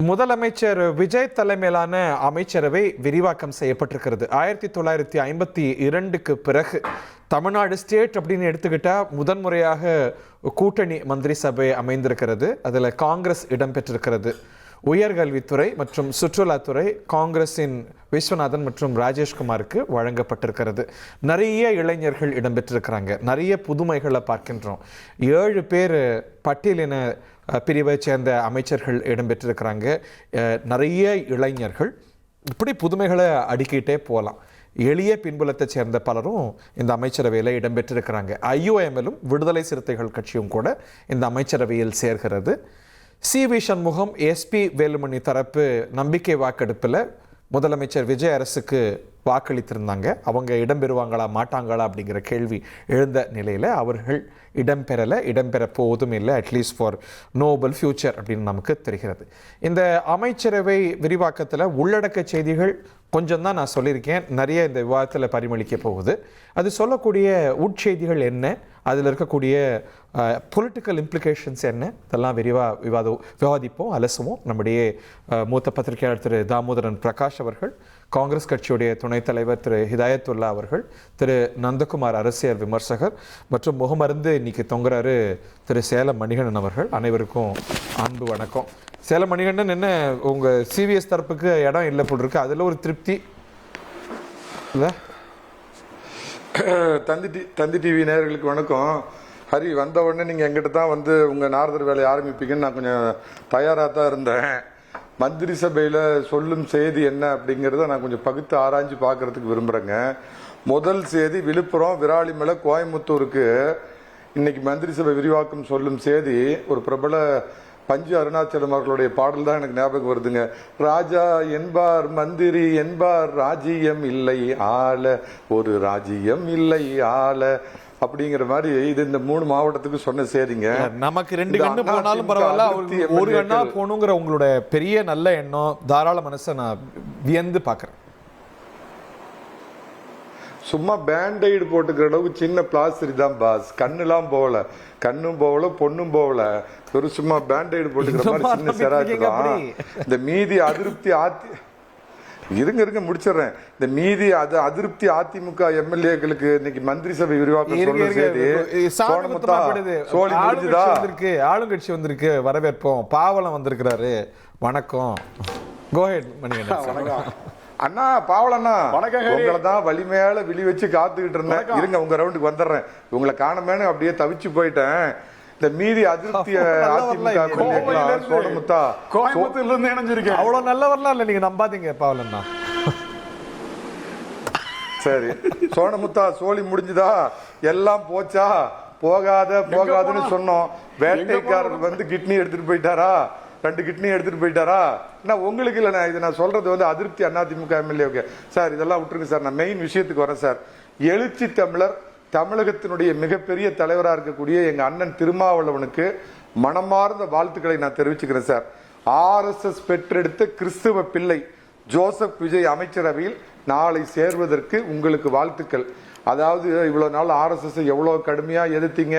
முதலமைச்சர் விஜய் தலைமையிலான அமைச்சரவை விரிவாக்கம் செய்யப்பட்டிருக்கிறது. 1952க்கு பிறகு தமிழ்நாடு ஸ்டேட் அப்படின்னு எடுத்துக்கிட்டா முதன்முறையாக கூட்டணி மந்திரி சபை அமைந்திருக்கிறது. அதில் காங்கிரஸ் இடம்பெற்றிருக்கிறது. உயர்கல்வித்துறை மற்றும் சுற்றுலாத்துறை காங்கிரஸின் விஸ்வநாதன் மற்றும் ராஜேஷ்குமாருக்கு வழங்கப்பட்டிருக்கிறது. நிறைய இளைஞர்கள் இடம்பெற்றிருக்கிறாங்க. நிறைய புதுமைகளை பார்க்கின்றோம். 7 பேர் பட்டியலின பிரிவை சேர்ந்த அமைச்சர்கள் இடம்பெற்றிருக்கிறாங்க. நிறைய இளைஞர்கள். இப்படி புதுமைகளை அடுக்கிட்டே போகலாம். எளிய பின்புலத்தை சேர்ந்த பலரும் இந்த அமைச்சரவையில் இடம்பெற்றிருக்கிறாங்க. IOMலும் விடுதலை சிறுத்தைகள் கட்சியும் கூட இந்த அமைச்சரவையில் சேர்கிறது. CV சண்முகம், SP வேலுமணி தரப்பு நம்பிக்கை வாக்கெடுப்பில் முதலமைச்சர் விஜய் அரசுக்கு வாக்களித்திருந்தாங்க. அவங்க இடம்பெறுவாங்களா மாட்டாங்களா அப்படிங்கிற கேள்வி எழுந்த நிலையில் அவர்கள் இடம்பெற போவதும் இல்லை. அட்லீஸ்ட் ஃபார் நோபல் ஃபியூச்சர் அப்படின்னு நமக்கு தெரிகிறது. இந்த அமைச்சரவை விரிவாக்கத்தில் உள்ளடக்க செய்திகள் கொஞ்சம் தான் நான் சொல்லியிருக்கேன். நிறைய இந்த விவாதத்தில் பரிமளிக்க போகுது. அது சொல்லக்கூடிய உட்செய்திகள் என்ன, அதில் இருக்கக்கூடிய பொலிட்டிக்கல் இம்ப்ளிகேஷன்ஸ் என்ன, இதெல்லாம் விவாதிப்போம், அலசுவோம். நம்முடைய மூத்த பத்திரிகையாளர் திரு தாமோதரன் பிரகாஷ் அவர்கள், காங்கிரஸ் கட்சியுடைய துணைத் தலைவர் திரு ஹிதாயத்துல்லா அவர்கள், திரு நந்தகுமார் அரசியல் விமர்சகர் மற்றும் முகமருந்து இன்னைக்கு தொங்குறாரு திரு சேலம் மணிகண்டன் அவர்கள். அனைவருக்கும் அன்பு வணக்கம். சேலம் மணிகண்டன், என்ன உங்கள் CVS தரப்புக்கு இடம் இல்லை போல் இருக்கு, அதில் ஒரு திருப்தி இல்லை? தந்தி டிவி நேயர்களுக்கு வணக்கம். ஹரி, வந்த உடனே நீங்கள் எங்கிட்ட தான் வந்து உங்கள் நாரதர் வேலையை ஆரம்பிப்பீங்கன்னு நான் கொஞ்சம் தயாராக தான் இருந்தேன். மந்திரி சபையில் சொல்லும் செய்தி என்ன அப்படிங்கிறத நான் கொஞ்சம் பகுத்து ஆராய்ஞ்சு பார்க்கறதுக்கு விரும்புகிறேங்க. முதல் செய்தி, விழுப்புரம் விராலிமலை கோயம்புத்தூருக்கு இன்னைக்கு மந்திரி சபை விரிவாக்கம் சொல்லும் செய்தி. ஒரு பிரபல பஞ்சு அருணாச்சலம் அவர்களுடைய பாடல் தான் எனக்கு ஞாபகம் வருதுங்க. ராஜா என்பார் மந்திரி என்பார், ராஜ்யம் இல்லை ஆள, ஒரு ராஜ்யம் இல்லை ஆள அப்படிங்கிற மாதிரி. இது இந்த 3 மாவட்டத்துக்கு சொன்ன செய்திங்க. நமக்கு 2 கண்ணு போனாலும் பரவாயில்ல, ஒரு கண்ணா போகணுங்கிற உங்களுடைய பெரிய நல்ல எண்ணம், தாராள மனசை நான் வியந்து பார்க்குறேன். சும்மா பேண்டைடு போட்டுக்கிற அளவுக்கு சின்ன பிளாஸ்டர் தான் பாஸ். கண்ணுலாம் போகல, கண்ணும் போகல, பொண்ணும் போகல. ஒரு சும்மா பேண்டைடு போட்டுக்கிற மாதிரி சின்ன செராக்கு தான். இந்த மீதி அதிருப்தி இருங்க முடிச்சிடுறேன். இந்த மீதி அதிருப்தி அதிமுக MLAக்களுக்கு இன்னைக்கு மந்திரி சபை விரிவாக்கம் சொல்ல செய்தி. ஆளுங்கட்சி வந்திருக்கு, வரவேற்போம். பாவலம் வந்திருக்கிறாரு. வணக்கம். கோஹெட் மணிகண்டன். அண்ணா பாவலண்ணா, உங்களை தான் வலிமையால விழி வச்சு காத்துக்கிட்டு இருந்தேன். இருங்க, உங்க ரவுண்டுக்கு வந்துடுறேன். உங்களை காணமேனு அப்படியே தவிச்சு போயிட்டேன். இந்த மீதி அதிருப்திய சோனமுத்தா கோயம்புத்தூர்ல இருந்து இணைஞ்சிருக்கேன். அவ்வளவு நல்லவர்லாம் இல்ல, நீங்க நம்பாதீங்க பாவலண்ணா. சரி, சோனமுத்தா சோழி முடிஞ்சுதா? எல்லாம் போச்சா? போகாதுன்னு சொன்னோம். வேட்டைக்காரர் வந்து கிட்னி எடுத்துட்டு போயிட்டாரா? 2 கிட்னி எடுத்துட்டு போயிட்டாரா? என்ன உங்களுக்கு இல்லைண்ணா, இது நான் சொல்றது வந்து அதிருப்தி அதிமுக MLA. சார் இதெல்லாம் விட்டுருங்க சார், நான் மெயின் விஷயத்துக்கு வரேன் சார். எழுச்சி தமிழர் தமிழகத்தினுடைய மிகப்பெரிய தலைவராக இருக்கக்கூடிய எங்க அண்ணன் திருமாவளவனுக்கு மனமார்ந்த வாழ்த்துக்களை நான் தெரிவிச்சுக்கிறேன் சார். RSS பெற்றெடுத்த கிறிஸ்துவ பிள்ளை ஜோசப் விஜய் அமைச்சரவையில் நாளை சேர்வதற்கு உங்களுக்கு வாழ்த்துக்கள். அதாவது இவ்வளவு நாள் RSS எவ்வளவு கடுமையா எதிர்த்தீங்க.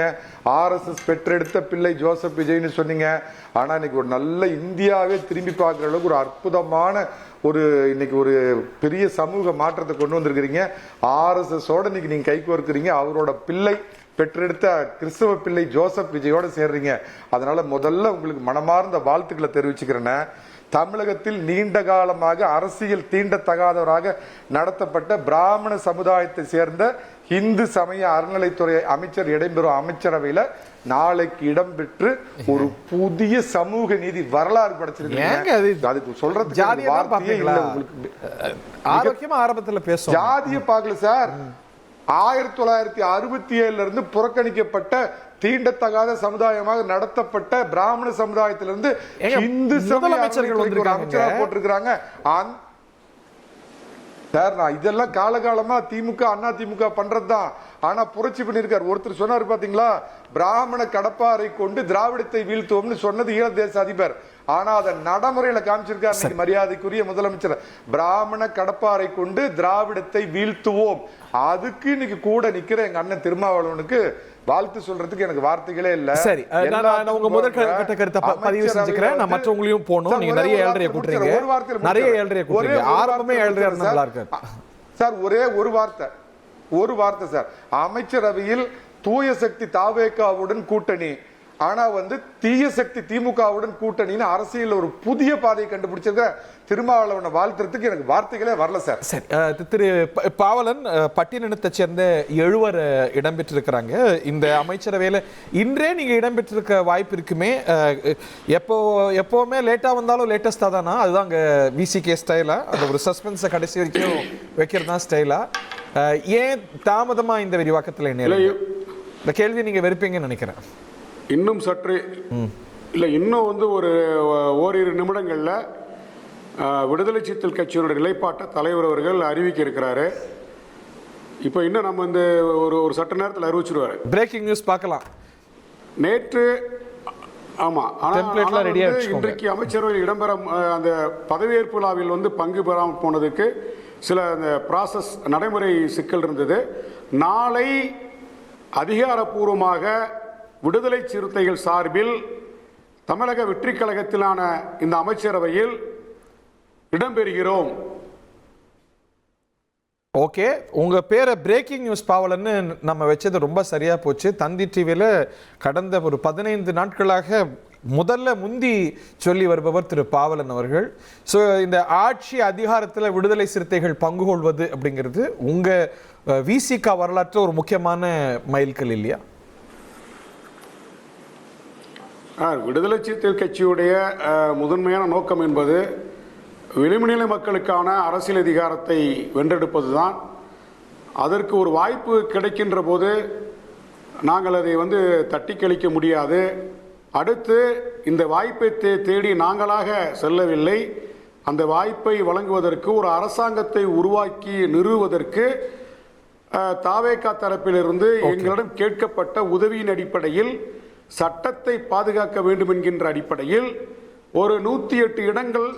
RSS பெற்றெடுத்த பிள்ளை ஜோசப் விஜய்னு சொன்னீங்க. ஆனா இன்னைக்கு ஒரு நல்ல இந்தியாவே திரும்பி பார்க்குற அளவுக்கு ஒரு அற்புதமான இன்னைக்கு ஒரு பெரிய சமூக மாற்றத்தை கொண்டு வந்திருக்கிறீங்க. RSSோட இன்னைக்கு நீங்க கை கோர்க்கிறீங்க. அவரோட பிள்ளை பெற்றெடுத்த கிறிஸ்தவ பிள்ளை ஜோசப் விஜயோட சேர்றீங்க. அதனால முதல்ல உங்களுக்கு மனமார்ந்த வாழ்த்துக்களை தெரிவிச்சுக்கிறேன். தமிழகத்தில் நீண்ட காலமாக அரசியல் தீண்டத்தகாதவராக நடத்தப்பட்ட பிராமண சமுதாயத்தை சேர்ந்த இந்து சமய அறநிலைத்துறை அமைச்சர் இடம்பெறும் அமைச்சரவையில நாளைக்கு இடம்பெற்று ஒரு புதிய சமூக நீதி வரலாறு படைச்சிருக்கீங்க. அதுக்கு சொல்றதுக்கு வார்த்தையே இல்லை. உங்களுக்கு ஆரம்பத்துல பேசும் ஜாதிய பார்க்கல சார். 1967 இருந்து புறக்கணிக்கப்பட்ட தீண்டத்தகாத சமுதாயமாக நடத்தப்பட்ட பிராமண சமுதாயத்திலிருந்து இந்து அமைச்சர்கள் அமைச்சராக போட்டிருக்கிறாங்க. சார் நான் இதெல்லாம் காலகாலமா திமுக அதிமுக பண்றதுதான். ஆனா புரட்சி பண்ணிருக்காரு. ஒருத்தர் சொன்னாரு பாத்தீங்களா, பிராமண கடப்பாரை கொண்டு திராவிடத்தை வீழ்த்துவோம்னு சொன்னது ஈழ தேச அதிபர். ஆனா அதை நடைமுறையில காமிச்சிருக்காரு மரியாதைக்குரிய முதலமைச்சர். பிராமண கடப்பாரை கொண்டு திராவிடத்தை வீழ்த்துவோம் அதுக்கு இன்னைக்கு கூட நிக்கிற எங்க அண்ணன் திருமாவளவனுக்கு வாழ்த்து சொல்றதுக்கு எனக்கு வார்த்தைகளே இல்ல. சரி, நான் உங்க முதல் கட்ட கருத்தை பதிவு செஞ்சுக்கிறேன். நான் மற்றவங்களையும் போகணும். நீங்க நிறைய ஏழரையை கூட்டுறீங்க, நிறைய ஏழரையை கூட்டுறீங்க. ஆரம்பமே ஏழரையா இருந்தா நல்லா இருக்கு சார். ஒரே ஒரு வார்த்தை சார். அமைச்சரவையில் தூய சக்தி தாவேகாவுடன் கூட்டணி, ஆனா தீய சக்தி திமுகவுடன் கூட்டணின்னு அரசியல் ஒரு புதிய பாதையை கண்டுபிடிச்சிருக்க திருமாவளவனை வாழ்த்துறதுக்கு எனக்கு வார்த்தைகளே வரல சார். சரி, திரு பாவலன், பட்டியலினத்தை சேர்ந்த 7 இடம்பெற்றிருக்கிறாங்க இந்த அமைச்சரவையில். இன்றே நீங்க இடம்பெற்றிருக்க வாய்ப்பு இருக்குமே. எப்பவுமே லேட்டா வந்தாலும் லேட்டஸ்டா தானா? அதுதான் அங்க விசிகே ஸ்டைலா? அந்த ஒரு சஸ்பென்ஸை கடைசி வரைக்கும் வைக்கிறது தான் ஸ்டைலா? ஏன் தாமதமா இந்த விரிவாக்கத்தில் என்ன? இந்த கேள்வி நீங்க வெறுப்பீங்கன்னு நினைக்கிறேன். இன்னும் சற்று இல்லை, இன்னும் ஒரு ஓரிரு நிமிடங்களில் விடுதலை சிறுத்தைகள் கட்சியினுடைய நிலைப்பாட்டை தலைவர் அவர்கள் அறிவிக்க இருக்கிறாரு. இப்போ இன்னும் நம்ம ஒரு சட்ட நேரத்தில் அறிவிச்சிருவாரு. பிரேக்கிங் நியூஸ் பார்க்கலாம். நேற்று ஆமாம், ஆனால் இன்றைக்கு அமைச்சரவையில் இடம்பெற அந்த பதவியேற்பு விழாவில் பங்கு பெறாமல் போனதுக்கு சில அந்த ப்ராசஸ் நடைமுறை சிக்கல் இருந்தது. நாளை அதிகாரப்பூர்வமாக விடுதலை சிறுத்தைகள் சார்பில் தமிழக வெற்றி கழகத்திலான இந்த அமைச்சரவையில் இடம்பெறுகிறோம். ஓகே, உங்க பேரை பிரேக்கிங் நியூஸ் பாவலன்னு நம்ம வச்சது ரொம்ப சரியா போச்சு. தந்தி டிவியில் கடந்த ஒரு 15 நாட்களாக முதல்ல முந்தி சொல்லி வருபவர் திரு பாவலன் அவர்கள். ஸோ இந்த ஆட்சி அதிகாரத்தில் விடுதலை சிறுத்தைகள் பங்கு கொள்வது அப்படிங்கிறது உங்க விசிகா வரலாற்றில் ஒரு முக்கியமான மைல்கல் இல்லையா? விடுதலை சிறுத்தைகள் கட்சியுடைய முதன்மையான நோக்கம் என்பது விளிம்புநிலை மக்களுக்கான அரசியல் அதிகாரத்தை வென்றெடுப்பதுதான். அதற்கு ஒரு வாய்ப்பு கிடைக்கின்ற போது நாங்கள் அதை தட்டி கழிக்க முடியாது. அடுத்து இந்த வாய்ப்பை தேடி நாங்களாக செல்லவில்லை. அந்த வாய்ப்பை வழங்குவதற்கு ஒரு அரசாங்கத்தை உருவாக்கி நிறுவுவதற்கு தாவேகா தரப்பிலிருந்து எங்களிடம் கேட்கப்பட்ட உதவியின் அடிப்படையில், சட்டத்தை பாதுகாக்க வேண்டும் என்கின்ற அடிப்படையில் ஒரு 108 இடங்கள்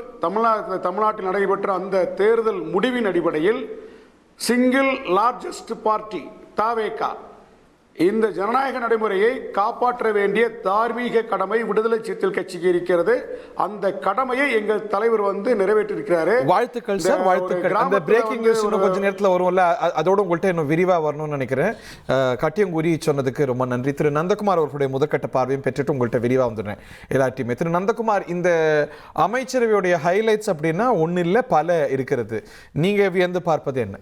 தமிழ்நாட்டில் நடைபெற்ற அந்த தேர்தல் முடிவின் அடிப்படையில் சிங்கிள் லார்ஜஸ்ட் பார்ட்டி தாவேகா இந்த ஜனநாயக நடைமுறையை காப்பாற்ற வேண்டிய தார்மீக கடமை விடுதலை சிறுத்தைகள் கட்சிக்கு இருக்கிறது. அந்த கடமையை எங்கள் தலைவர் நிறைவேற்றிருக்கிறாரு. வாழ்த்துக்கள் சார், வாழ்த்துக்கள். அந்த பிரேக்கிங் நியூஸ் இன்னும் கொஞ்சம் நேரத்தில் வரும்ல, அதோட உங்கள்கிட்ட இன்னும் விரிவாக வரணும்னு நினைக்கிறேன். கட்டியங்குறி சொன்னதுக்கு ரொம்ப நன்றி. திரு நந்தகுமார் அவர்களுடைய முதற்கட்ட பார்வையும் பெற்றுட்டு உங்கள்கிட்ட விரிவாக வந்துடுறேன் எல்லாத்தையுமே. திரு நந்தகுமார், இந்த அமைச்சரவையுடைய ஹைலைட்ஸ் அப்படின்னா ஒன்றும் இல்லை, பல இருக்கிறது. நீங்க வியந்து பார்ப்பது என்ன?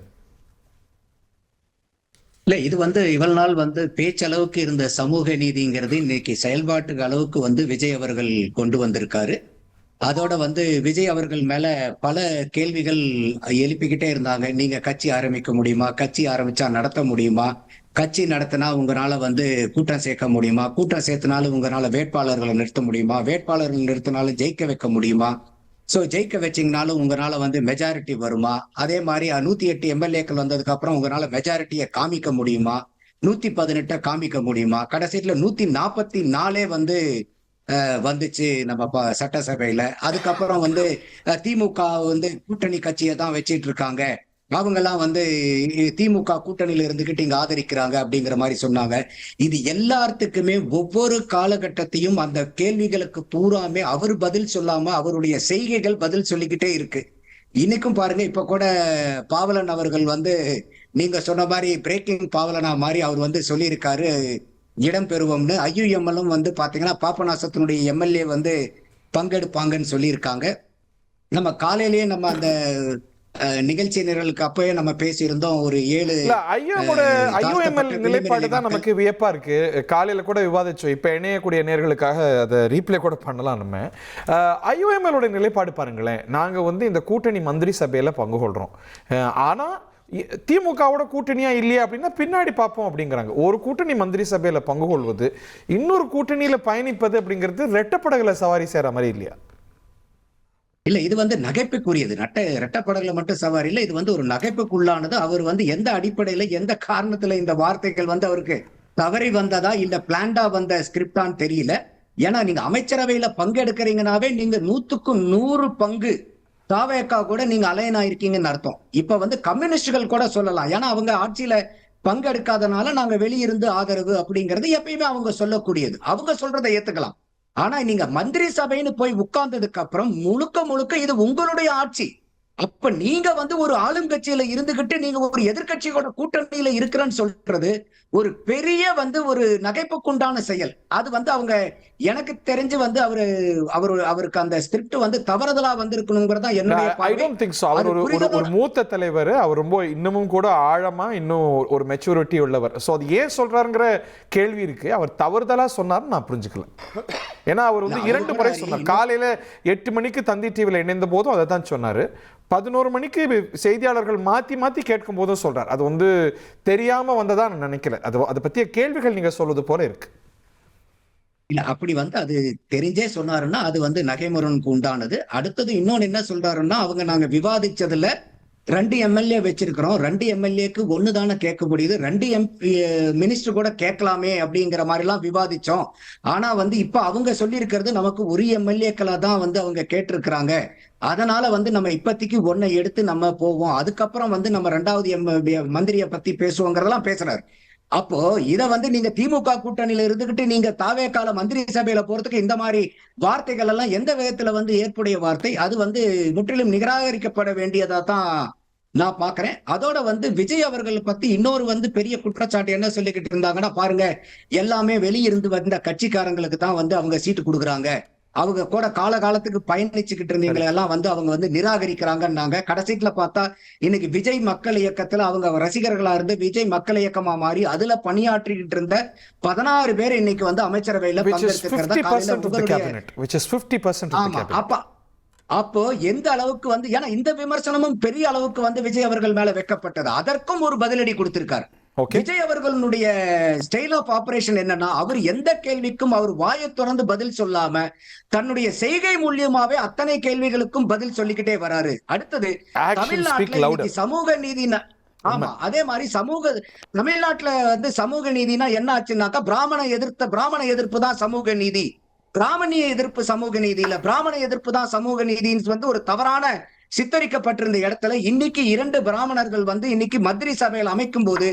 இல்ல, இது இவ்வளவு நாள் பேச்சளவுக்கு இருந்த சமூக நீதிங்கிறது இன்னைக்கு செயல்பாட்டுக்கு அளவுக்கு விஜய் அவர்கள் கொண்டு வந்திருக்காரு. அதோட விஜய் அவர்கள் மேல பல கேள்விகள் எழுப்பிக்கிட்டே இருந்தாங்க. நீங்க கட்சி ஆரம்பிக்க முடியுமா? கட்சி ஆரம்பிச்சா நடத்த முடியுமா? கட்சி நடத்தினா உங்களால கூட்டம் சேர்க்க முடியுமா? கூட்டம் சேர்த்தனாலும் உங்களால வேட்பாளர்களை நிறுத்த முடியுமா? வேட்பாளர்கள் நிறுத்தினாலும் ஜெயிக்க வைக்க முடியுமா? சோ ஜெயிக்க வச்சிங்கனாலும் உங்களால மெஜாரிட்டி வருமா? அதே மாதிரி 108 எம்எல்ஏக்கள் வந்ததுக்கு அப்புறம் உங்களால மெஜாரிட்டியை காமிக்க முடியுமா? 118 காமிக்க முடியுமா? கடைசியில 144 வந்துச்சு நம்ம சட்டசபையில. அதுக்கப்புறம் திமுக கூட்டணி கட்சியை தான் வச்சிட்டு இருக்காங்க, அவங்கெல்லாம் திமுக கூட்டணியில இருந்துகிட்டு இங்க ஆதரிக்கிறாங்க அப்படிங்கிற மாதிரி சொன்னாங்க. இது எல்லாத்துக்குமே ஒவ்வொரு காலகட்டத்தையும் அந்த கேள்விகளுக்கு பூராமே அவர் பதில் சொல்லாம அவருடைய செய்கைகள் பதில் சொல்லிக்கிட்டே இருக்கு. இன்னைக்கும் பாருங்க, இப்ப கூட பாவலன் அவர்கள் நீங்க சொன்ன மாதிரி பிரேக்கிங் பாவலனா மாதிரி அவர் சொல்லியிருக்காரு இடம் பெறுவோம்னு. ஐயுஎம்எல்லும் பாத்தீங்கன்னா பாபநாசத்தினுடைய எம்எல்ஏ பங்கெடுப்பாங்கன்னு சொல்லியிருக்காங்க. நம்ம காலையிலேயே நம்ம அந்த நிகழ்ச்சி நிரலுக்கு அப்பவே நம்ம பேசியிருந்தோம். ஒரு 7 நிலைப்பாடு தான் நமக்கு வியப்பா இருக்கு. காலையில கூட விவாதிச்சோம். இப்ப இணையக்கூடிய நேர்களுக்காக அதை ரீப்ளே கூட பண்ணலாம். நம்ம ஐயுஎம்எல் நிலைப்பாடு பாருங்களேன். நாங்க இந்த கூட்டணி மந்திரி சபையில பங்கு கொள்றோம், ஆனா திமுகவோட கூட்டணியா இல்லையா அப்படின்னா பின்னாடி பார்ப்போம் அப்படிங்கிறாங்க. ஒரு கூட்டணி மந்திரி சபையில பங்கு கொள்வது இன்னொரு கூட்டணியில பயணிப்பது அப்படிங்கிறது ரெட்டப்படகுல சவாரி செய்யற மாதிரி இல்லையா? இல்ல, இது நகைப்புக்குரியது. ரெட்டப்படகுல மட்டும் சவாரி இல்ல, இது ஒரு நகைப்புக்குள்ளானது. அவர் எந்த அடிப்படையில எந்த காரணத்துல இந்த வார்த்தைகள் அவருக்கு தவறி வந்ததா இல்ல பிளான்டா வந்த ஸ்கிரிப்டான்னு தெரியல. ஏன்னா நீங்க அமைச்சரவையில பங்கெடுக்கிறீங்கனாவே நீங்க 100க்கு 100 பங்கு தாவேக்கா கூட நீங்க அலைன் ஆயிருக்கீங்கன்னு அர்த்தம். இப்ப வந்து கம்யூனிஸ்டுகள் கூட சொல்லலாம், ஏன்னா அவங்க ஆட்சியில பங்கெடுக்காதனால நாங்க வெளியிருந்து ஆதரவு அப்படிங்கிறது எப்பயுமே அவங்க சொல்லக்கூடியது. அவங்க சொல்றதை ஏத்துக்கலாம். ஆனா நீங்க மந்திரி சபைன்னு போய் உட்கார்ந்ததுக்கு அப்புறம் முழுக்க முழுக்க இது உங்களுடைய ஆட்சி. அப்ப நீங்க வந்து ஒரு ஆளுங்கட்சியில இருந்துகிட்டு நீங்க ஒரு எதிர்க்கட்சியோட கூட்டணியில இருக்கிறேன்னு சொல்றது ஒரு பெரிய வந்து ஒரு நகைப்புக்குண்டான செயல். அது வந்து அவங்க எனக்கு தெரிஞ்சு வந்து அவருக்கு அந்த ஸ்கிரிப்ட் வந்து தவறுதலா வந்திருக்கணுங்கிறதா என்னுடைய ஐ பார்வை. Don't think so. அவர் அது ஒரு புரிதலோட மூத்த தலைவர். அவர் ரொம்ப இன்னமும் கூட ஆழமா இன்னும் ஒரு மெச்சூரிட்டி உள்ளவர். சோ அது ஏன் சொல்றாருங்கிற கேள்வி இருக்கு. அவர் தவறுதலா சொன்னார்னு நான் புரிஞ்சுக்கல. ஏன்னா அவர் வந்து இல்ல, அது 2 கூட முறை சொன்னார். காலையில 8 மணிக்கு தந்தி டிவியில் இணைந்த போதும் அதை தான் சொன்னாரு. 11 மணிக்கு செய்தியாளர்கள் மாத்தி கேட்கும் போதும் சொல்றார். அது வந்து தெரியாம வந்ததா நான் நினைக்கல. அதை பத்திய கேள்விகள் நீங்க சொல்வது போல இருக்கு. இல்ல, அப்படி வந்து அது தெரிஞ்சே சொன்னாருன்னா அது வந்து நகைமுறைக்கு உண்டானது. அடுத்தது இன்னொன்னு என்ன சொல்றாருன்னா, நாங்க விவாதிச்சதுல 2 எம்எல்ஏ வச்சிருக்கிறோம், 2 எம்எல்ஏக்கு ஒண்ணுதானே கேட்க முடியுது, 2 மினிஸ்டர் கூட கேட்கலாமே அப்படிங்கிற மாதிரி எல்லாம் விவாதிச்சோம். ஆனா வந்து இப்ப அவங்க சொல்லி இருக்கிறது நமக்கு ஒரு எம்எல்ஏக்களா தான் வந்து அவங்க கேட்டிருக்கிறாங்க. அதனால வந்து நம்ம இப்பத்திக்கு ஒன்னை எடுத்து நம்ம போவோம், அதுக்கப்புறம் வந்து நம்ம 2வது மந்திரியை பத்தி பேசுவோங்கிறதெல்லாம் பேசுறாரு. அப்போ இத வந்து நீங்க திமுக கூட்டணியில இருந்துகிட்டு நீங்க தாவேக்கால மந்திரி சபையில போறதுக்கு இந்த மாதிரி வார்த்தைகள் எல்லாம் எந்த விதத்துல வந்து ஏற்புடைய வார்த்தை? அது வந்து முற்றிலும் நிராகரிக்கப்பட வேண்டியதா தான் நான் பாக்குறேன். அதோட வந்து விஜய் அவர்கள் பத்தி இன்னொரு வந்து பெரிய குற்றச்சாட்டு என்ன சொல்லிக்கிட்டு இருந்தாங்கன்னா, பாருங்க எல்லாமே வெளியிருந்து வந்த கட்சிக்காரங்களுக்கு தான் வந்து அவங்க சீட்டு கொடுக்குறாங்க, அவங்க கூட காலகாலத்துக்கு பயணிச்சுக்கிட்டு இருந்தீங்களை எல்லாம் வந்து அவங்க வந்து நிராகரிக்கிறாங்கன்னாங்க. கடைசியில பார்த்தா இன்னைக்கு விஜய் மக்கள் இயக்கத்துல அவங்க ரசிகர்களா இருந்து விஜய் மக்கள் இயக்கமா மாறி அதுல பணியாற்றிக்கிட்டு இருந்த 16 பேர் இன்னைக்கு வந்து அமைச்சரவையில பங்கெடுத்துக்கிறதா. அப்போ எந்த அளவுக்கு வந்து, ஏன்னா இந்த விமர்சனமும் பெரிய அளவுக்கு வந்து விஜய் அவர்கள் மேல வைக்கப்பட்டது, அதற்கும் ஒரு பதிலடி கொடுத்திருக்காரு. விஜய் அவர்களுடைய ஸ்டைல் ஆஃப் ஆபரேஷன் என்னன்னா, அவர் எந்த கேள்விக்கும் அவர் வாயை திறந்து பதில் சொல்லாம தன்னுடைய செய்கை மூலியமாவே அத்தனை கேள்விகளுக்கும் பதில் சொல்லிக்கிட்டே வராரு. அடுத்தது தமிழ்நாட்டுல சமூக நீதி, ஆமா அதே மாதிரி தமிழ்நாட்டுல வந்து சமூக நீதினா என்ன ஆச்சுன்னாக்கா, பிராமண எதிர்ப்பு தான் சமூக நீதி, பிராமணிய எதிர்ப்பு சமூக நீதி இல்ல, பிராமண எதிர்ப்பு தான் சமூக நீதின்னு வந்து ஒரு தவறான சித்தரிக்கப்பட்டிருந்த இடத்துல இன்னைக்கு 2 பிராமணர்கள் வந்து இன்னைக்கு மந்திரி சபையில் அமைக்கும் போது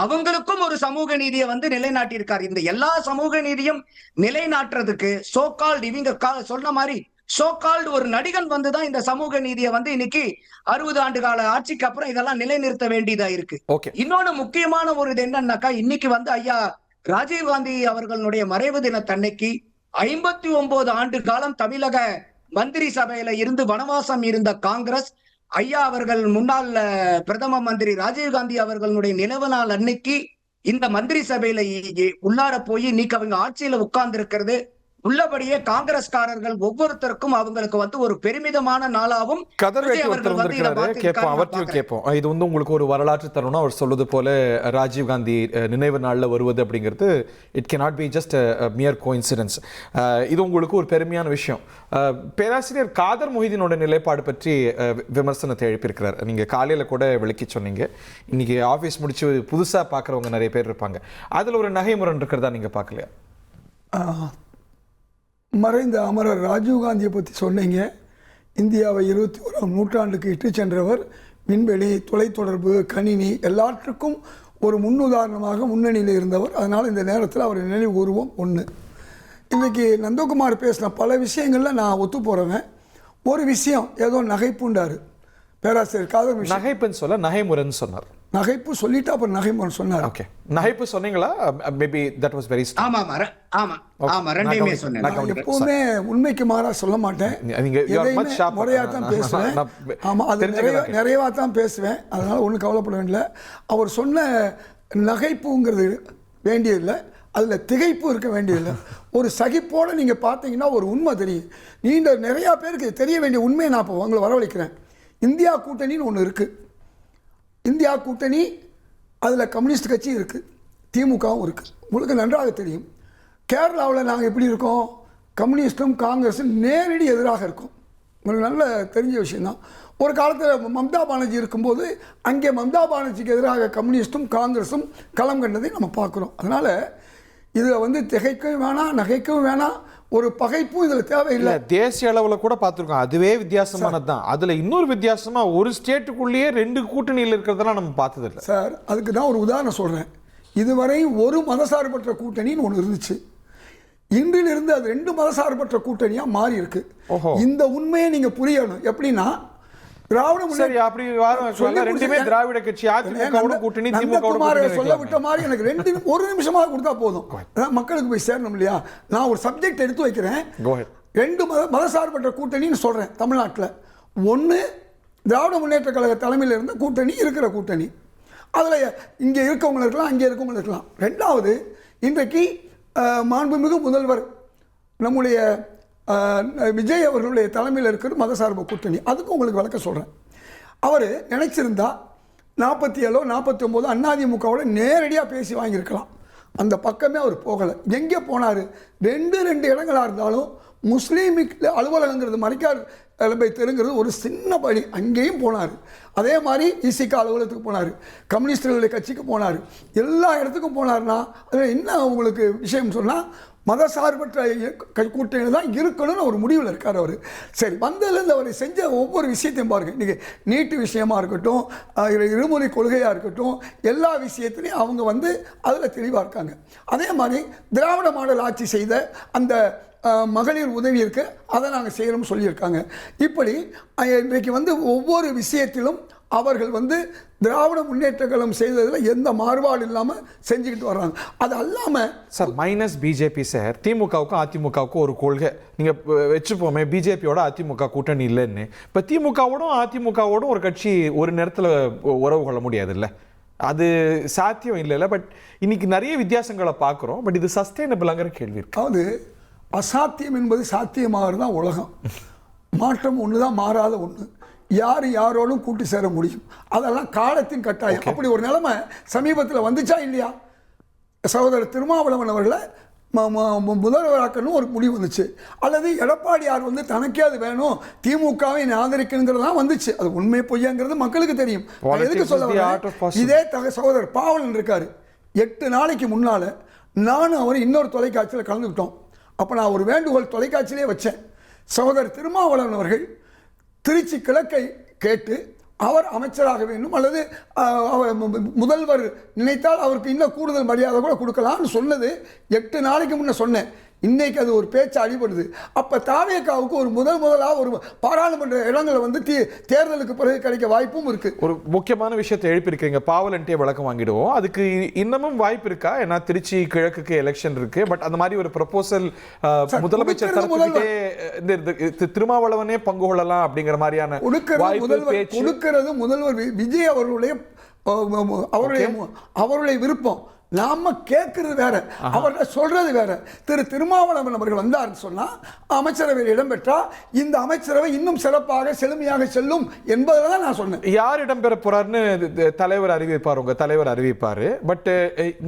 அவங்களுக்கும் ஒரு சமூக நீதியை வந்து நிலைநாட்டி இருக்காரு. இந்த எல்லா சமூக நீதியும் நிலைநாட்டுறதுக்கு சோகால்டு இவங்க சொன்ன மாதிரி சோகால்டு ஒரு நடிகன் வந்துதான் இந்த சமூக நீதியை வந்து இன்னைக்கு 60 ஆண்டு கால ஆட்சிக்கு அப்புறம் இதெல்லாம் நிலைநிறுத்த வேண்டியதா இருக்கு. இன்னொன்னு முக்கியமான ஒரு இது என்னன்னாக்கா, இன்னைக்கு வந்து ஐயா ராஜீவ்காந்தி அவர்களுடைய மறைவு தினத்தன்னைக்கு 59 ஆண்டு காலம் தமிழக மந்திரி சபையில இருந்து வனவாசம் இருந்த காங்கிரஸ் ஐயா அவர்கள் முன்னாள் பிரதம மந்திரி ராஜீவ்காந்தி அவர்களுடைய நினைவு நாள் அன்னைக்கு இந்த மந்திரி சபையில உள்ளார போய் இன்னைக்கு அவங்க ஆட்சியில உட்கார்ந்து இருக்கிறது உள்ளபடியே காங்கிரஸ்காரர்கள் ஒவ்வொருத்தருக்கும் அவங்களுக்கு வந்து ஒரு பெருமிதமான நாளாவும் கேட்போம். இது வந்து உங்களுக்கு ஒரு வரலாற்று தருணம். அவர் சொல்வது போல ராஜீவ்காந்தி நினைவு நாள்ல வருவது அப்படிங்கிறது it cannot be just மியர் coincidence. இது உங்களுக்கு ஒரு பெருமையான விஷயம். பேராசிரியர் காதர் மொஹிதீனோட நிலைப்பாடு பற்றி விமர்சனத்தை எழுப்பியிருக்கிறார். நீங்க காலையில கூட விளக்கி சொன்னீங்க. இன்னைக்கு ஆபீஸ் முடிச்சு புதுசா பாக்குறவங்க நிறைய பேர் இருப்பாங்க, அதுல ஒரு நகைமுறை இருக்கிறதா நீங்க பார்க்கலையா? மறைந்த அமரர் ராஜீவ்காந்தியை பற்றி சொன்னீங்க. இந்தியாவை 21ஆம் நூற்றாண்டுக்கு இட்டு சென்றவர். விண்வெளி, தொலைத்தொடர்பு, கணினி எல்லாற்றுக்கும் ஒரு முன்னுதாரணமாக முன்னணியில் இருந்தவர். அதனால் இந்த நேரத்தில் அவர் நினைவு கூறுவோம். ஒன்று, இன்றைக்கி நந்தகுமார் பேசின பல விஷயங்களில் நான் ஒத்து போகிறவன். ஒரு விஷயம் ஏதோ நகைப்புண்டார் பேராசிரியர் காதர். நகைப்புன்னு சொல்ல நகைமுறைன்னு சொன்னார். நகைப்பு சொல்லிட்டு அப்புறம் நகைமுறை சொன்னார். ஓகே, நகைப்பு சொன்னீங்களா? மேபி தட் வாஸ் வெரி ஆமா ஆமா ரெண்டையுமே சொன்னேன். நான் எப்பவுமே உண்மைக்கு மாறா சொல்ல மாட்டேன், முறையாக தான் பேசுவேன். ஆமாம், அது நிறைவாக தான் பேசுவேன். அதனால் ஒன்றும் கவலைப்பட வேண்டிய. அவர் சொன்ன நகைப்புங்கிறது வேண்டியதில்லை, அதில் திகைப்பு இருக்க வேண்டியதில்லை. ஒரு சகிப்போடு நீங்கள் பார்த்தீங்கன்னா ஒரு உண்மை தெரியும். நீங்கள் நிறையா பேருக்கு தெரிய வேண்டிய உண்மையை நான் இப்போ உங்களை வரவழைக்கிறேன். இந்தியா கூட்டணின்னு ஒன்று இருக்குது. இந்தியா கூட்டணி, அதில் கம்யூனிஸ்ட் கட்சி இருக்குது, திமுகவும் இருக்குது. உங்களுக்கு நன்றாக தெரியும். கேரளாவில் நாங்கள் எப்படி இருக்கோம்? கம்யூனிஸ்டும் காங்கிரஸும் நேரடி எதிராக இருக்கும். உங்களுக்கு நல்ல தெரிஞ்ச விஷயந்தான். ஒரு காலத்தில் மம்தா பானர்ஜி இருக்கும்போது அங்கே மம்தா பானர்ஜிக்கு எதிராக கம்யூனிஸ்டும் காங்கிரஸும் களம் கண்டதை நம்ம பார்க்குறோம். அதனால் இதில் வந்து திகைக்கவும் வேணாம், நகைக்கவும் வேணாம். ஒரு பகைப்பும் இதுல தேவையில்லை. தேசிய அளவுல கூட பார்த்துருக்கோம், அதுவே வித்தியாசமானது தான். அதுல இன்னொரு வித்தியாசமா ஒரு ஸ்டேட்டுக்குள்ளேயே 2 கூட்டணியில் இருக்கிறதெல்லாம் நம்ம பார்த்தது இல்லை சார். அதுக்கு தான் ஒரு உதாரணம் சொல்றேன். இதுவரை ஒரு மதசார்பற்ற கூட்டணின்னு ஒன்று இருந்துச்சு. இன்றிலிருந்து அது 2 மதசார்பற்ற கூட்டணியா மாறி இருக்கு. இந்த உண்மையை நீங்க புரியணும். எப்படின்னா திராவிட திராவிட கட்சி அதிமுக கூட்டணி சொல்ல விட்ட மாதிரி எனக்கு ஒரு நிமிஷமாக கொடுத்தா போதும், மக்களுக்கு போய் சேரணும் இல்லையா? நான் ஒரு சப்ஜெக்ட் எடுத்து வைக்கிறேன். 2 மதசார்பற்ற கூட்டணின்னு சொல்றேன் தமிழ்நாட்டில். ஒன்று திராவிட முன்னேற்ற கழக தலைமையில் இருந்த கூட்டணி, இருக்கிற கூட்டணி, அதில் இங்கே இருக்கவங்க இருக்கலாம், அங்கே இருக்கவங்க இருக்கலாம். 2வது இன்றைக்கு மாண்புமிகு முதல்வர் நம்முடைய விஜய் அவர்களுடைய தலைமையில் இருக்கிற மதசார்பு கூட்டணி. அதுக்கு உங்களுக்கு விளக்க சொல்கிறேன். அவர் நினைச்சிருந்தா 47 49 அதிமுகவோட நேரடியாக பேசி வாங்கியிருக்கலாம். அந்த பக்கமே அவர் போகலை. எங்கே போனார்? 2 இடங்களாக இருந்தாலும் முஸ்லீமிக் அலுவலகங்கிறது மறைக்கார் தெருங்கிறது ஒரு சின்ன படி, அங்கேயும் போனார். அதே மாதிரி இசிகா அலுவலகத்துக்கு போனார், கம்யூனிஸ்டுகளுடைய கட்சிக்கு போனார், எல்லா இடத்துக்கும் போனார்னா அதில் என்ன உங்களுக்கு விஷயம் சொன்னால் மதசார்பற்ற கூட்டணி தான் இருக்கணும்னு ஒரு முடிவில் இருக்கார் அவர். சரி, வந்ததுலேருந்து அவர் செஞ்ச ஒவ்வொரு விஷயத்தையும் பாருங்கள். இன்றைக்கி நீட்டு விஷயமா இருக்கட்டும், இருமொழி கொள்கையாக இருக்கட்டும், எல்லா விஷயத்துலையும் அவங்க அதில் தெளிவாக இருக்காங்க. அதே மாதிரி திராவிட மாடல் ஆட்சி செய்த அந்த மகளிர் உதவி இருக்கு, அதை நாங்கள் செய்கிறோம்னு சொல்லியிருக்காங்க. இப்படி இன்றைக்கு ஒவ்வொரு விஷயத்திலும் அவர்கள் திராவிட முன்னேற்ற கழகம் செய்ததில் எந்த மாறுபாடு இல்லாமல் செஞ்சுக்கிட்டு வர்றாங்க. அது அல்லாமல் சார் மைனஸ் பிஜேபி சார், திமுகவுக்கும் அதிமுகவுக்கும் ஒரு கொள்கை நீங்கள் வச்சுப்போமே, பிஜேபியோட அதிமுக கூட்டணி இல்லைன்னு. இப்போ திமுகவோடும் அதிமுகவோடும் ஒரு கட்சி ஒரு நேரத்தில் உறவு கொள்ள முடியாதுல்ல, அது சாத்தியம் இல்லைல்ல. பட் இன்னைக்கு நிறைய வித்தியாசங்களை பார்க்குறோம். பட் இது சஸ்டைனபிளாங்கிற கேள்வி இருக்கு. அதாவது அசாத்தியம் என்பது சாத்தியமாகிறது தான் உலகம். மாற்றம் ஒன்று தான், மாறாத ஒன்று. யார் யாரோடும் கூட்டி சேர முடியும், அதெல்லாம் காலத்தின் கட்டாயம். அப்படி ஒரு நிலைமை சமீபத்தில் வந்துச்சா இல்லையா? சகோதரர் திருமாவளவன் அவர்களை முதல்வராக்கணும் ஒரு முடிவு வந்துச்சு. அல்லது எடப்பாடியார் தனக்கே அது வேணும், திமுகவை ஆதரிக்கணுங்கிறதுலாம் வந்துச்சு. அது உண்மை பொய்யாங்கிறது மக்களுக்கு தெரியும். எதுக்கு சொல்ல இதே சகோதரர் பாவலன் இருக்காரு. 8 நாளைக்கு முன்னால நானும் அவர் இன்னொரு தொலைக்காட்சியில் கலந்துக்கிட்டோம். அப்போ நான் ஒரு வேண்டுகோள் தொலைக்காட்சியிலே வச்சேன். சகோதரர் திருமாவளவன் அவர்கள் திருச்சி கிழக்கை கேட்டு அவர் அமைச்சராக வேண்டும், அல்லது முதல்வர் நினைத்தால் அவருக்கு இன்னும் கூடுதல் மரியாதை கூட கொடுக்கலாம்னு சொன்னது 8 நாளைக்கு முன்னே சொன்னேன். இன்னைக்கு அது ஒரு பேச்சு அடிபடுது. அப்போ தாவேகாவுக்கு ஒரு முதலாக ஒரு பாராளுமன்ற இடங்களை தேர்தலுக்கு பிறகு கிடைக்க வாய்ப்பும் இருக்கு. ஒரு முக்கியமான விஷயத்தை எழுப்பியிருக்கீங்க, பாவலன்ட்டே விளக்கம் வாங்கிடுவோம். அதுக்கு இன்னமும் வாய்ப்பு இருக்கா? ஏன்னா திருச்சி கிழக்குக்கு எலெக்ஷன் இருக்கு. பட் அந்த மாதிரி ஒரு ப்ரொபோசல் முதலமைச்சர் தரப்புக்கிட்டே திருமாவளவனே பங்கு கொள்ளலாம் அப்படிங்கிற மாதிரியான கொடுக்கிறது முதல்வர் விஜய் அவருடைய விருப்பம். நாம கேட்கறது வேற, அவர்கள் சொல்றது வேற. திருமாவளவன் அவர்கள் வந்தார்னு சொன்னா அமைச்சரவையில் இடம்பெற்றா இந்த அமைச்சரவை இன்னும் சிறப்பாக செழுமையாக செல்லும் என்பதில் தான் நான் சொன்னேன். யார் இடம்பெற போறாருன்னு தலைவர் அறிவிப்பார், உங்க தலைவர் அறிவிப்பாரு. பட்